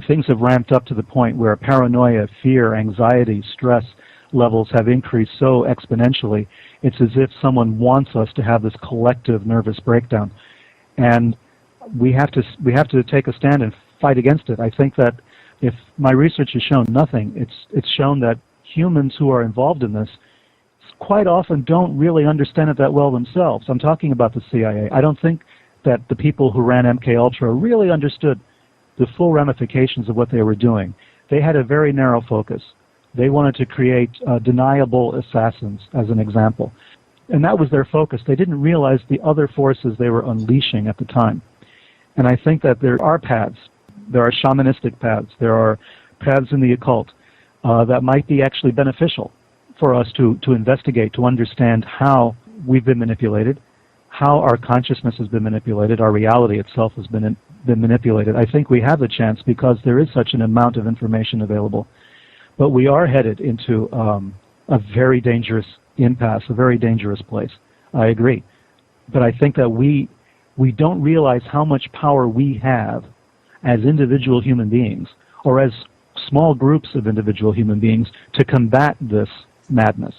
things have ramped up to the point where paranoia, fear, anxiety, stress levels have increased so exponentially. It's as if someone wants us to have this collective nervous breakdown. And we have to take a stand and fight against it. I think that if my research has shown nothing, it's shown that humans who are involved in this quite often don't really understand it that well themselves. I'm talking about the CIA. I don't think that the people who ran MKUltra really understood the full ramifications of what they were doing. They had a very narrow focus. They wanted to create deniable assassins, as an example. And that was their focus. They didn't realize the other forces they were unleashing at the time. And I think that there are paths. There are shamanistic paths. There are paths in the occult that might be actually beneficial for us to investigate, to understand how we've been manipulated, how our consciousness has been manipulated, our reality itself has been manipulated. I think we have a chance because there is such an amount of information available. But we are headed into a very dangerous impasse, a very dangerous place. I agree. But I think that we don't realize how much power we have as individual human beings, or as small groups of individual human beings, to combat this madness.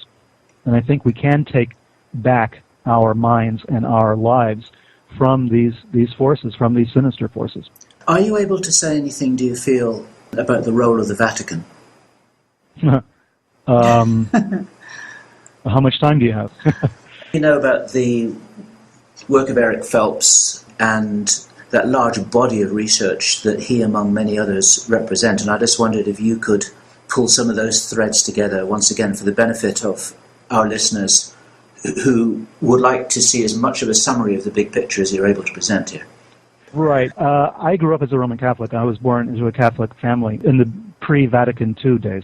And I think we can take back our minds and our lives from these forces, from these sinister forces. Are you able to say anything, do you feel, about the role of the Vatican? How much time do you have? You know about the work of Eric Phelps and that large body of research that he, among many others, represent, and I just wondered if you could pull some of those threads together once again for the benefit of our listeners who would like to see as much of a summary of the big picture as you're able to present here. Right. I grew up as a Roman Catholic. I was born into a Catholic family in the pre-Vatican II days.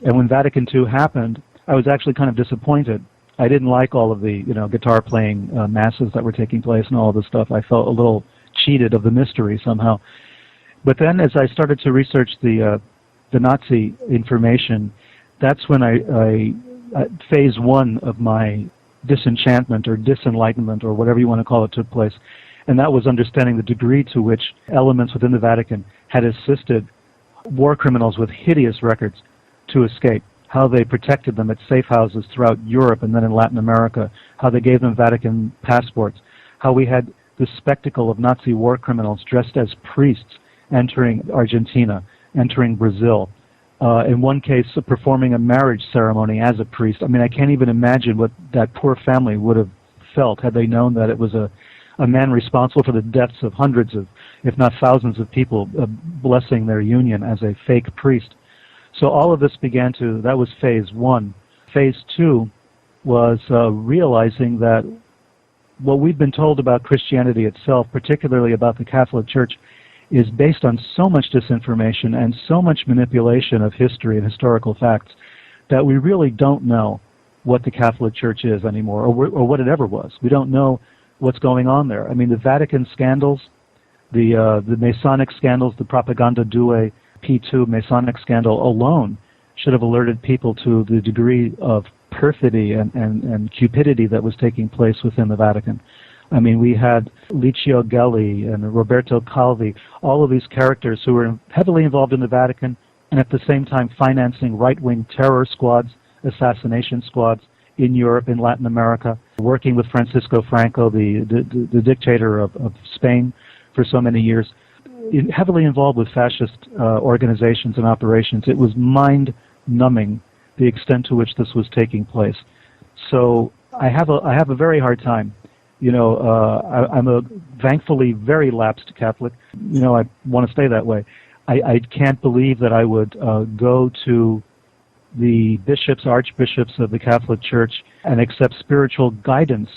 And when Vatican II happened, I was actually kind of disappointed. I didn't like all of the, guitar playing masses that were taking place and all of this stuff. I felt a little cheated of the mystery somehow. But then as I started to research the Nazi information, that's when I phase one of my disenchantment or disenlightenment or whatever you want to call it took place. And that was understanding the degree to which elements within the Vatican had assisted war criminals with hideous records to escape, how they protected them at safe houses throughout Europe and then in Latin America, how they gave them Vatican passports, how we had the spectacle of Nazi war criminals dressed as priests entering Argentina, entering Brazil, in one case, performing a marriage ceremony as a priest. I mean, I can't even imagine what that poor family would have felt had they known that it was a man responsible for the deaths of hundreds of, if not thousands of people, blessing their union as a fake priest. So all of this that was phase one. Phase two was realizing that what we've been told about Christianity itself, particularly about the Catholic Church, is based on so much disinformation and so much manipulation of history and historical facts that we really don't know what the Catholic Church is anymore, or what it ever was. We don't know what's going on there. I mean, the Vatican scandals, the Masonic scandals, the Propaganda Due P2 Masonic scandal alone should have alerted people to the degree of perfidy and cupidity that was taking place within the Vatican. I mean, we had Licio Gelli and Roberto Calvi, all of these characters who were heavily involved in the Vatican and at the same time financing right-wing terror squads, assassination squads in Europe, in Latin America, working with Francisco Franco, the dictator of Spain for so many years, heavily involved with fascist organizations and operations. It was mind-numbing the extent to which this was taking place. So I have a very hard time. You know, I'm a thankfully very lapsed Catholic. You know, I want to stay that way. I can't believe that I would go to the bishops, archbishops of the Catholic Church and accept spiritual guidance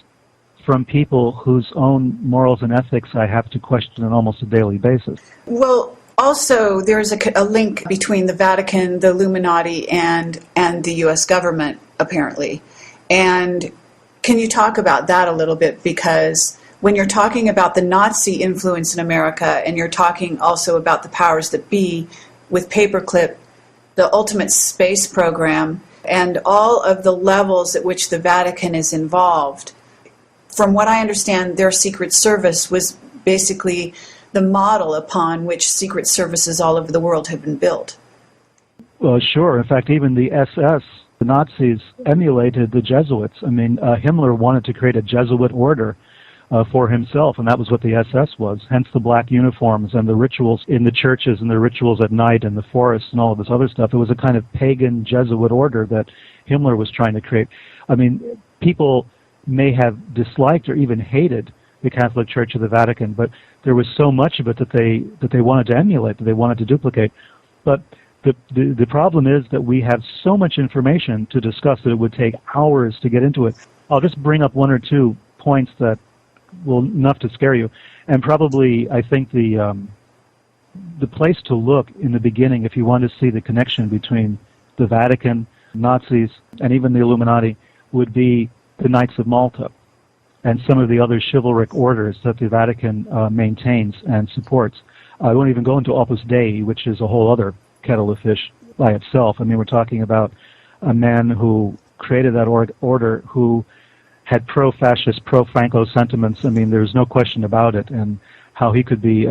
from people whose own morals and ethics I have to question on almost a daily basis. Well, also, there's a link between the Vatican, the Illuminati, and the U.S. government, apparently. And can you talk about that a little bit? Because when you're talking about the Nazi influence in America, and you're talking also about the powers that be with paperclip, the ultimate space program, and all of the levels at which the Vatican is involved, from what I understand, their Secret Service was basically the model upon which secret services all over the world have been built. Well, sure. In fact, even the SS, the Nazis, emulated the Jesuits. I mean, Himmler wanted to create a Jesuit order for himself, and that was what the SS was, hence the black uniforms and the rituals in the churches and the rituals at night in the forests and all of this other stuff. It was a kind of pagan Jesuit order that Himmler was trying to create. I mean, people may have disliked or even hated the Catholic Church of the Vatican, but there was so much of it that they wanted to emulate, that they wanted to duplicate. But the problem is that we have so much information to discuss that it would take hours to get into it. I'll just bring up one or two points that will enough to scare you. And probably, I think the place to look in the beginning, if you want to see the connection between the Vatican, Nazis, and even the Illuminati, would be the Knights of Malta and some of the other chivalric orders that the Vatican maintains and supports. I won't even go into Opus Dei, which is a whole other kettle of fish by itself. I mean, we're talking about a man who created that order who had pro-fascist, pro-Franco sentiments. I mean, there's no question about it, and how he could be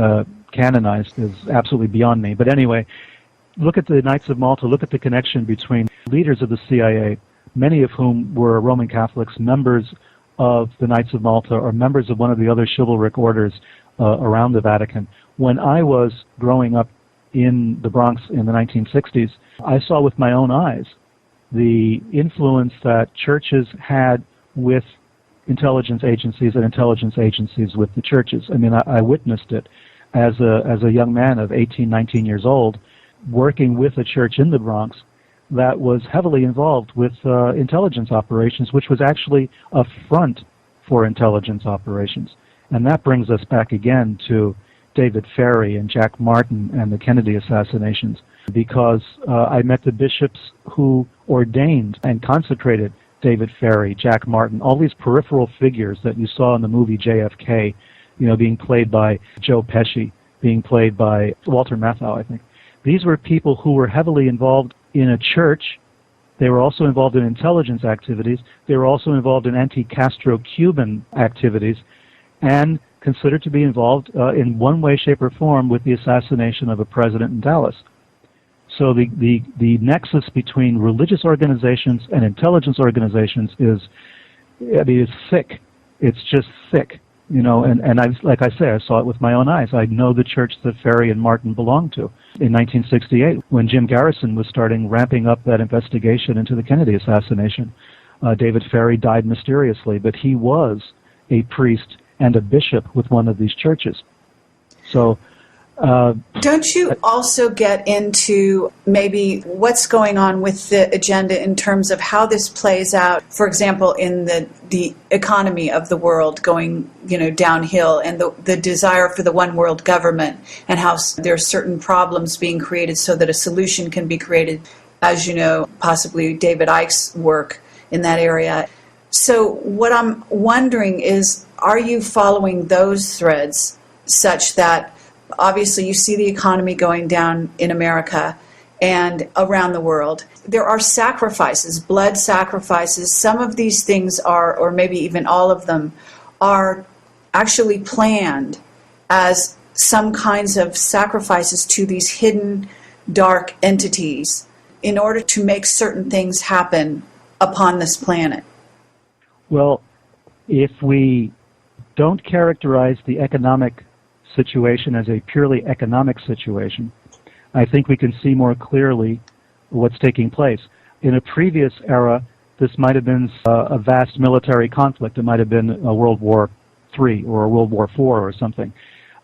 canonized is absolutely beyond me. But anyway, look at the Knights of Malta, look at the connection between leaders of the CIA, many of whom were Roman Catholics, members of the Knights of Malta, or members of one of the other chivalric orders around the Vatican. When I was growing up in the Bronx in the 1960s, I saw with my own eyes the influence that churches had with intelligence agencies and intelligence agencies with the churches. I mean, I witnessed it as a young man of 18, 19 years old, working with a church in the Bronx that was heavily involved with intelligence operations, which was actually a front for intelligence operations. And that brings us back again to David Ferrie and Jack Martin and the Kennedy assassinations, because I met the bishops who ordained and consecrated David Ferrie, Jack Martin, all these peripheral figures that you saw in the movie JFK, you know, being played by Joe Pesci, being played by Walter Matthau, I think. These were people who were heavily involved in a church. They were also involved in intelligence activities. They were also involved in anti-Castro Cuban activities, and considered to be involved in one way, shape, or form with the assassination of a president in Dallas. So the nexus between religious organizations and intelligence organizations is, I mean, it's thick. It's just thick. And I, like I say, I saw it with my own eyes. I know the church that Ferry and Martin belonged to. In 1968, when Jim Garrison was ramping up that investigation into the Kennedy assassination, David Ferry died mysteriously, but he was a priest and a bishop with one of these churches. So, don't you also get into maybe what's going on with the agenda in terms of how this plays out, for example, in the economy of the world going, downhill, and the desire for the one world government, and how there are certain problems being created so that a solution can be created, as you know, possibly David Icke's work in that area. So what I'm wondering is, are you following those threads such that obviously you see the economy going down in America and around the world? There are sacrifices, blood sacrifices. Some of these things are, or maybe even all of them, are actually planned as some kinds of sacrifices to these hidden dark entities in order to make certain things happen upon this planet. Well, if we don't characterize the economic situation as a purely economic situation, I think we can see more clearly what's taking place. In a previous era, this might have been a vast military conflict. It might have been a World War III or a World War IV or something.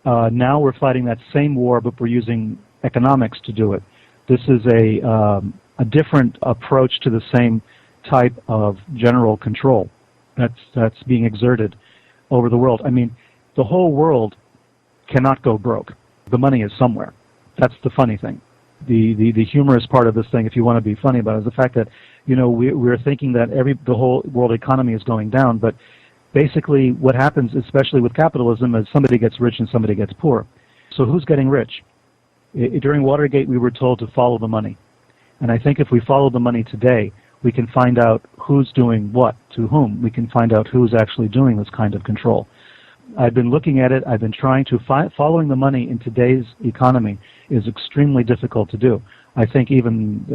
Now we're fighting that same war, but we're using economics to do it. This is a different approach to the same type of general control that's being exerted over the world. I mean, the whole world cannot go broke. The money is somewhere. That's the funny thing. The humorous part of this thing, if you want to be funny about it, is the fact that, we're thinking that the whole world economy is going down, but basically what happens, especially with capitalism, is somebody gets rich and somebody gets poor. So who's getting rich? During Watergate, we were told to follow the money. And I think if we follow the money today, we can find out who's doing what to whom. We can find out who's actually doing this kind of control. I've been looking at it. I've been trying to following the money in today's economy is extremely difficult to do. I think even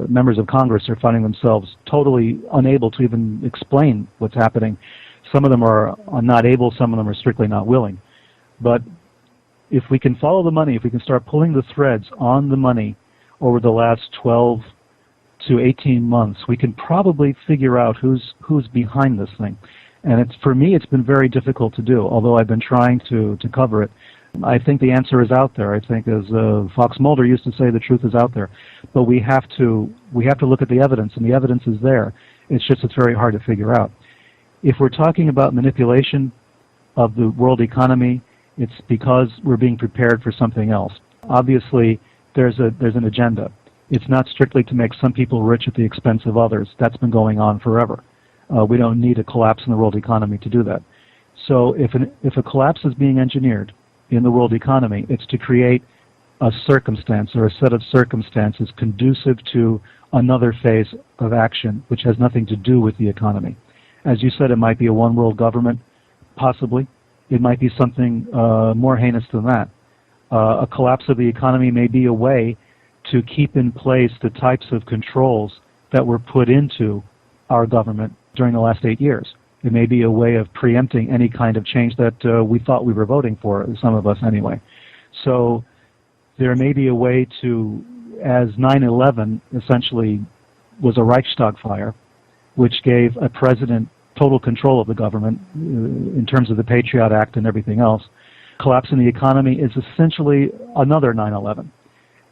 members of Congress are finding themselves totally unable to even explain what's happening. Some of them are not able, some of them are strictly not willing. But if we can follow the money, if we can start pulling the threads on the money over the last 12 to 18 months, we can probably figure out who's behind this thing. And for me, it's been very difficult to do, although I've been trying to cover it. I think the answer is out there. I think, as Fox Mulder used to say, the truth is out there. But we have to look at the evidence, and the evidence is there. It's very hard to figure out. If we're talking about manipulation of the world economy, it's because we're being prepared for something else. Obviously, there's an agenda. It's not strictly to make some people rich at the expense of others. That's been going on forever. We don't need a collapse in the world economy to do that. So if a collapse is being engineered in the world economy, it's to create a circumstance or a set of circumstances conducive to another phase of action, which has nothing to do with the economy. As you said, it might be a one world government, possibly. It might be something more heinous than that. A collapse of the economy may be a way to keep in place the types of controls that were put into our government during the last 8 years. It may be a way of preempting any kind of change that we thought we were voting for, some of us anyway. So there may be a way to, as 9/11 essentially was a Reichstag fire, which gave a president total control of the government in terms of the Patriot Act and everything else. Collapse in the economy is essentially another 9/11.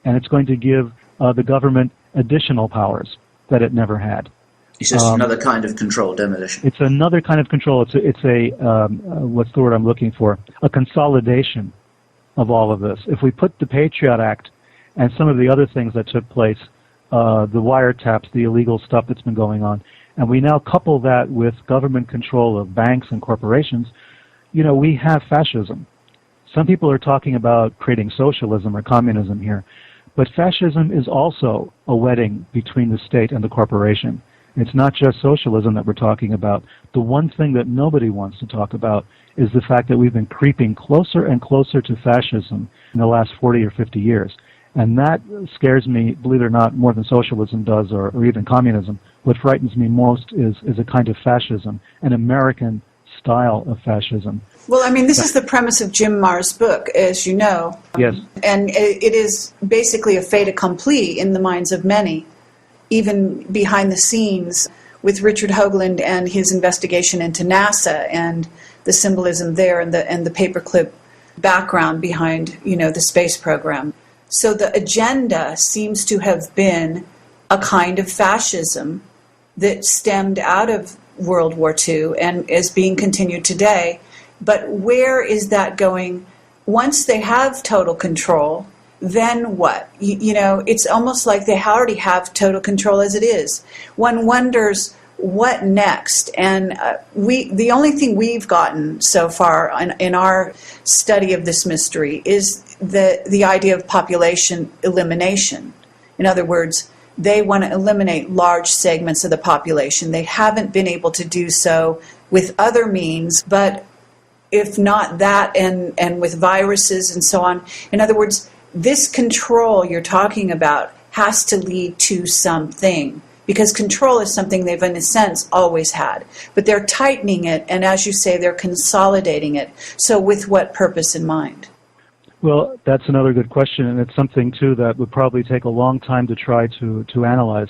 And it's going to give the government additional powers that it never had. It's just another kind of control, demolition. It's another kind of control. It's a what's the word I'm looking for? A consolidation of all of this. If we put the Patriot Act and some of the other things that took place, the wiretaps, the illegal stuff that's been going on, and we now couple that with government control of banks and corporations, we have fascism. Some people are talking about creating socialism or communism here, but fascism is also a wedding between the state and the corporation. It's not just socialism that we're talking about. The one thing that nobody wants to talk about is the fact that we've been creeping closer and closer to fascism in the last 40 or 50 years. And that scares me, believe it or not, more than socialism does or even communism. What frightens me most is a kind of fascism, an American style of fascism. Well, I mean, this is the premise of Jim Marr's book, as you know. Yes. And it is basically a fait accompli in the minds of many, even behind the scenes with Richard Hoagland and his investigation into NASA and the symbolism there and the paperclip background behind, the space program. So the agenda seems to have been a kind of fascism that stemmed out of World War II and is being continued today. But where is that going? Once they have total control, then what? It's almost like they already have total control as it is. One wonders what next. And the only thing we've gotten so far in our study of this mystery is the idea of population elimination. In other words, they want to eliminate large segments of the population. They haven't been able to do so with other means, but if not that, and with viruses and so on. In other words, this control you're talking about has to lead to something, because control is something they've, in a sense, always had. But they're tightening it, and as you say, they're consolidating it. So with what purpose in mind? Well, that's another good question, and it's something, too, that would probably take a long time to try to analyze.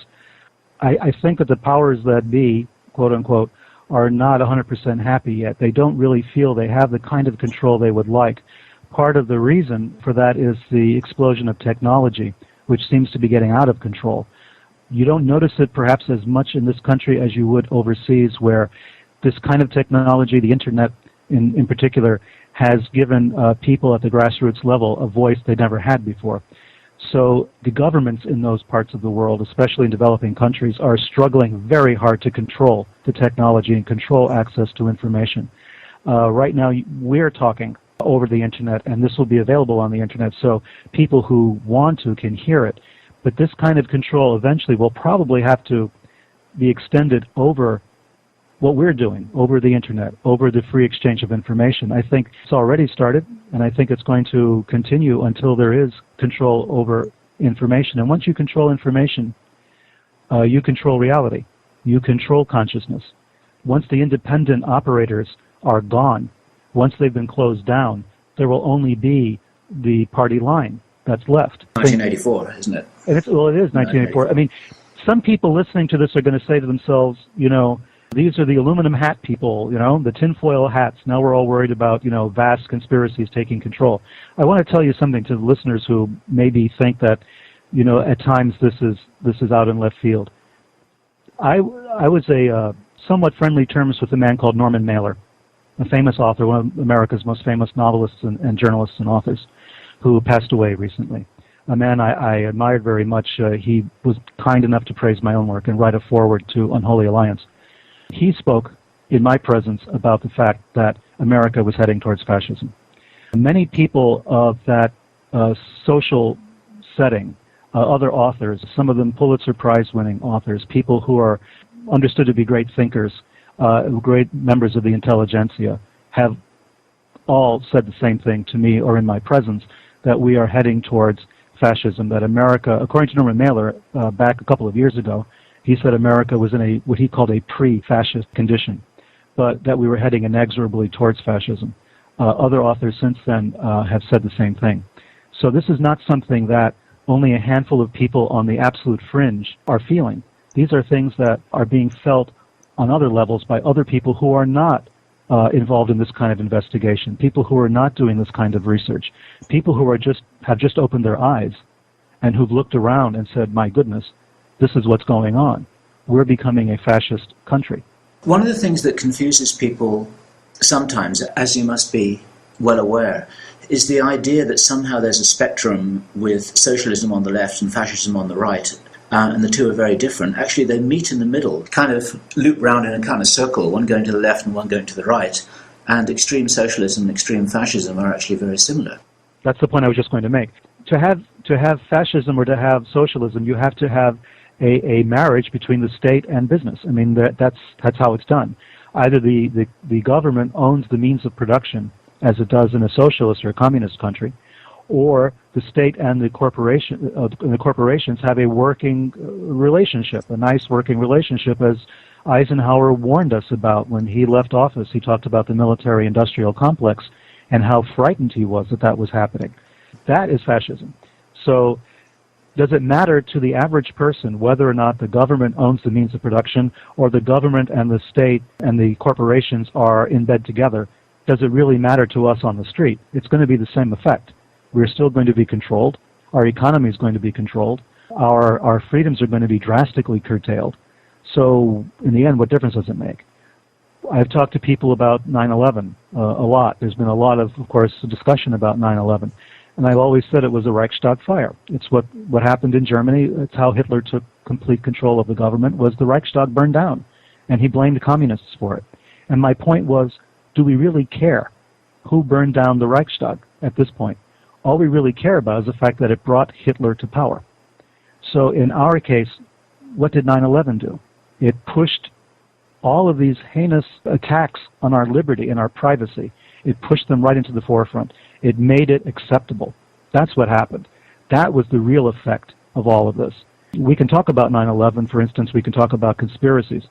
I think that the powers that be, quote unquote, are not 100% happy yet. They don't really feel they have the kind of control they would like. Part of the reason for that is the explosion of technology, which seems to be getting out of control. You don't notice it perhaps as much in this country as you would overseas, where this kind of technology, the internet in particular, has given people at the grassroots level a voice they never had before. So the governments in those parts of the world, especially in developing countries, are struggling very hard to control the technology and control access to information. Right now, we're talking over the internet, and this will be available on the internet, so people who want to can hear it. But this kind of control eventually will probably have to be extended over what we're doing, over the internet, over the free exchange of information. I think it's already started, and I think it's going to continue until there is control over information. And once you control information, you control reality. You control consciousness. Once the independent operators are gone, once they've been closed down, there will only be the party line that's left. 1984, isn't it? And it is 1984. I mean, some people listening to this are going to say to themselves, these are the aluminum hat people, the tinfoil hats. Now we're all worried about, vast conspiracies taking control. I want to tell you something to the listeners who maybe think that, at times this is out in left field. I was a somewhat friendly terms with a man called Norman Mailer, a famous author, one of America's most famous novelists and journalists and authors, who passed away recently. A man I admired very much. He was kind enough to praise my own work and write a foreword to Unholy Alliance. He spoke in my presence about the fact that America was heading towards fascism. Many people of that social setting, other authors, some of them Pulitzer Prize-winning authors, people who are understood to be great thinkers, great members of the intelligentsia, have all said the same thing to me or in my presence, that we are heading towards fascism, that America, according to Norman Mailer, back a couple of years ago, he said America was in what he called a pre-fascist condition, but that we were heading inexorably towards fascism. Other authors since then have said the same thing. So this is not something that only a handful of people on the absolute fringe are feeling. These are things that are being felt on other levels by other people who are not involved in this kind of investigation, people who are not doing this kind of research, people who have just opened their eyes and who've looked around and said, my goodness, this is what's going on. We're becoming a fascist country. One of the things that confuses people sometimes, as you must be well aware, is the idea that somehow there's a spectrum with socialism on the left and fascism on the right, and the two are very different. Actually, they meet in the middle, kind of loop round in a kind of circle, one going to the left and one going to the right, and extreme socialism and extreme fascism are actually very similar. That's the point I was just going to make. To have fascism or to have socialism, you have to have a marriage between the state and business. I mean, that's how it's done. Either the government owns the means of production, as it does in a socialist or a communist country, or the state and the corporations have a working relationship, a nice working relationship, as Eisenhower warned us about when he left office. He talked about the military-industrial complex and how frightened he was that that was happening. That is fascism. So does it matter to the average person whether or not the government owns the means of production or the government and the state and the corporations are in bed together? Does it really matter to us on the street? It's going to be the same effect. We're still going to be controlled. Our economy is going to be controlled. Our freedoms are going to be drastically curtailed. So in the end, what difference does it make? I've talked to people about 9/11 a lot. There's been a lot of course, discussion about 9/11. And I've always said it was a Reichstag fire. It's what happened in Germany. It's how Hitler took complete control of the government, was the Reichstag burned down. And he blamed the communists for it. And my point was, do we really care who burned down the Reichstag at this point? All we really care about is the fact that it brought Hitler to power. So in our case, what did 9/11 do? It pushed all of these heinous attacks on our liberty and our privacy. It pushed them right into the forefront. It made it acceptable. That's what happened. That was the real effect of all of this. We can talk about 9/11, for instance. We can talk about conspiracies.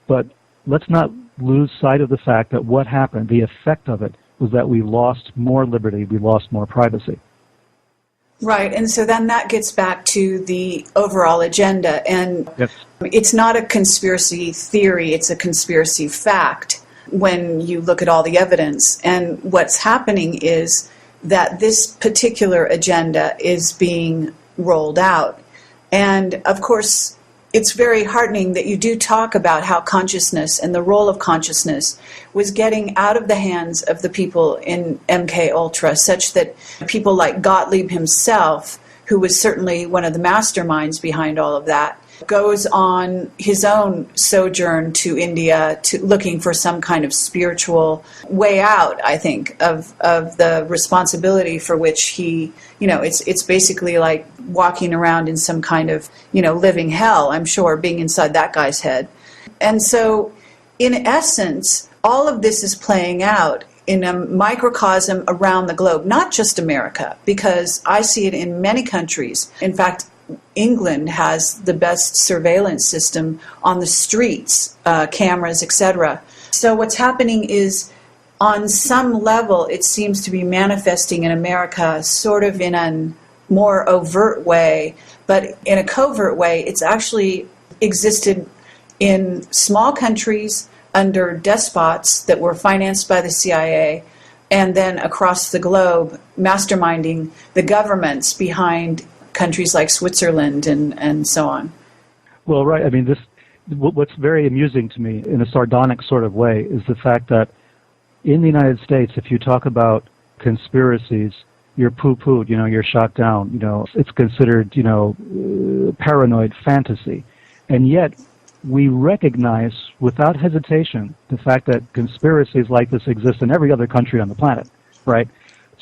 But let's not lose sight of the fact that what happened, the effect of it, was that we lost more liberty, we lost more privacy. Right, and so then that gets back to the overall agenda, and Yes. It's not a conspiracy theory, it's a conspiracy fact when you look at all the evidence. And what's happening is that this particular agenda is being rolled out. And of course, it's very heartening that you do talk about how consciousness and the role of consciousness was getting out of the hands of the people in MK Ultra, such that people like Gottlieb himself, who was certainly one of the masterminds behind all of that, goes on his own sojourn to India looking for some kind of spiritual way out, I think, of the responsibility for which he, it's basically like walking around in some kind of, living hell, I'm sure, being inside that guy's head. And so, in essence, all of this is playing out in a microcosm around the globe, not just America, because I see it in many countries. In fact, England has the best surveillance system on the streets, cameras, etc. So what's happening is, on some level, it seems to be manifesting in America sort of in a more overt way, but in a covert way, it's actually existed in small countries under despots that were financed by the CIA, and then across the globe, masterminding the governments behind countries like Switzerland and so on. Well, right. I mean, what's very amusing to me in a sardonic sort of way is the fact that in the United States, if you talk about conspiracies, you're poo-pooed, you're shot down, it's considered, paranoid fantasy. And yet, we recognize without hesitation the fact that conspiracies like this exist in every other country on the planet, right?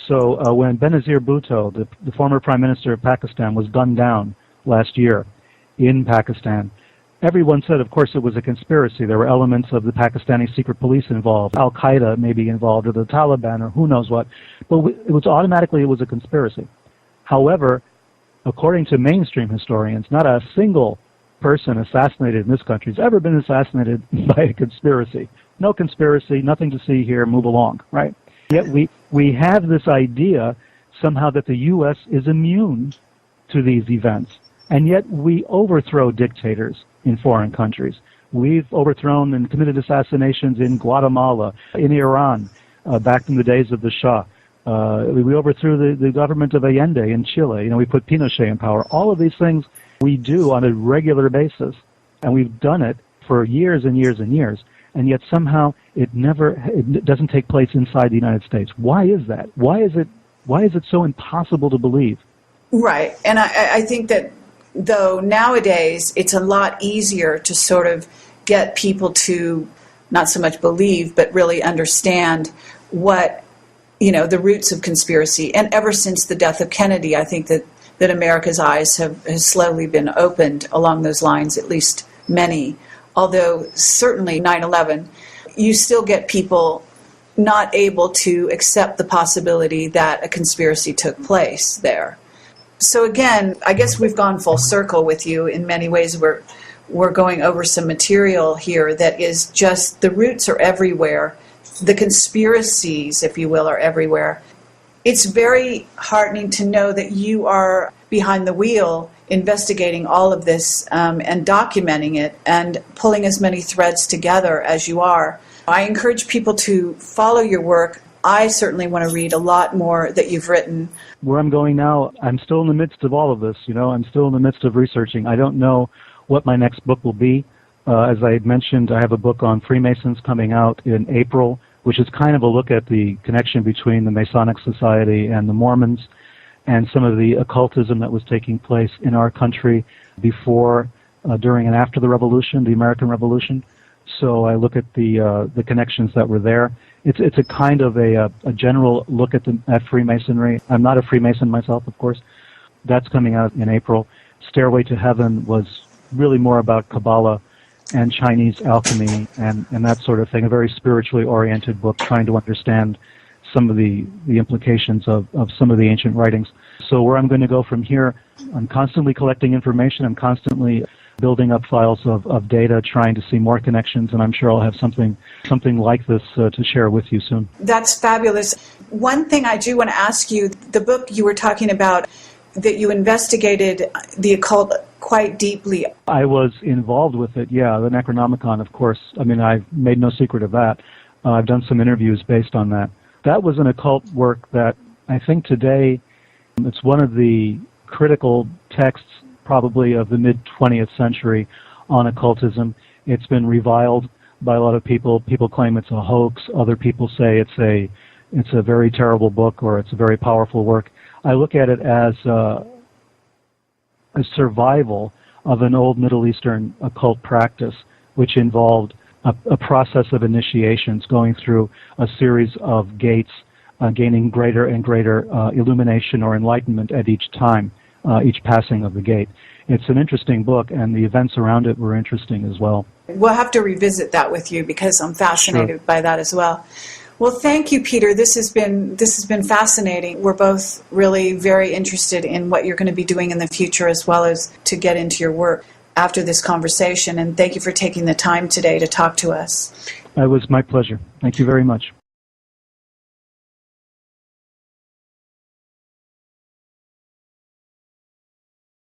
So when Benazir Bhutto, the former Prime Minister of Pakistan, was gunned down last year in Pakistan, everyone said, of course, it was a conspiracy. There were elements of the Pakistani secret police involved, Al-Qaeda maybe involved, or the Taliban, or who knows what. But it was a conspiracy. However, according to mainstream historians, not a single person assassinated in this country has ever been assassinated by a conspiracy. No conspiracy, nothing to see here, move along, right? Yet we have this idea somehow that the U.S. is immune to these events, and yet we overthrow dictators in foreign countries. We've overthrown and committed assassinations in Guatemala, in Iran, back in the days of the Shah. We overthrew the government of Allende in Chile. We put Pinochet in power. All of these things we do on a regular basis, and we've done it for years and years and years. And yet somehow it doesn't take place inside the United States. Why is that? Why is it so impossible to believe? Right, and I think that though nowadays it's a lot easier to sort of get people to not so much believe, but really understand what, the roots of conspiracy. And ever since the death of Kennedy, I think that America's eyes have slowly been opened along those lines, at least many. Although certainly 9/11, you still get people not able to accept the possibility that a conspiracy took place there. So again, I guess we've gone full circle with you in many ways. we're going over some material here that is just, the roots are everywhere. The conspiracies, if you will, are everywhere. It's very heartening to know that you are behind the wheel investigating all of this and documenting it and pulling as many threads together as you are. I encourage people to follow your work. I certainly want to read a lot more that you've written. Where I'm going now, I'm still in the midst of all of this. I'm still in the midst of researching. I don't know what my next book will be. As I mentioned, I have a book on Freemasons coming out in April, which is kind of a look at the connection between the Masonic Society and the Mormons and some of the occultism that was taking place in our country before, during, and after the Revolution, the American Revolution. So I look at the connections that were there. It's a kind of a general look at Freemasonry. I'm not a Freemason myself, of course. That's coming out in April. Stairway to Heaven was really more about Kabbalah and Chinese alchemy and that sort of thing, a very spiritually oriented book trying to understand some of the implications of some of the ancient writings. So where I'm going to go from here, I'm constantly collecting information. I'm constantly building up files of data, trying to see more connections, and I'm sure I'll have something like this to share with you soon. That's fabulous. One thing I do want to ask you, the book you were talking about, that you investigated the occult quite deeply. I was involved with it, yeah, the Necronomicon, of course. I mean, I've made no secret of that. I've done some interviews based on that. That was an occult work that I think today it's one of the critical texts probably of the mid-20th century on occultism. It's been reviled by a lot of people. People claim it's a hoax. Other people say it's a very terrible book or it's a very powerful work. I look at it as a survival of an old Middle Eastern occult practice, which involved a process of initiations, going through a series of gates, gaining greater and greater illumination or enlightenment at each time, each passing of the gate. It's an interesting book, and the events around it were interesting as well. We'll have to revisit that with you because I'm fascinated by that as well. Well, thank you, Peter. This has been fascinating. We're both really very interested in what you're going to be doing in the future, as well as to get into your work after this conversation. And thank you for taking the time today to talk to us. It was my pleasure. Thank you very much.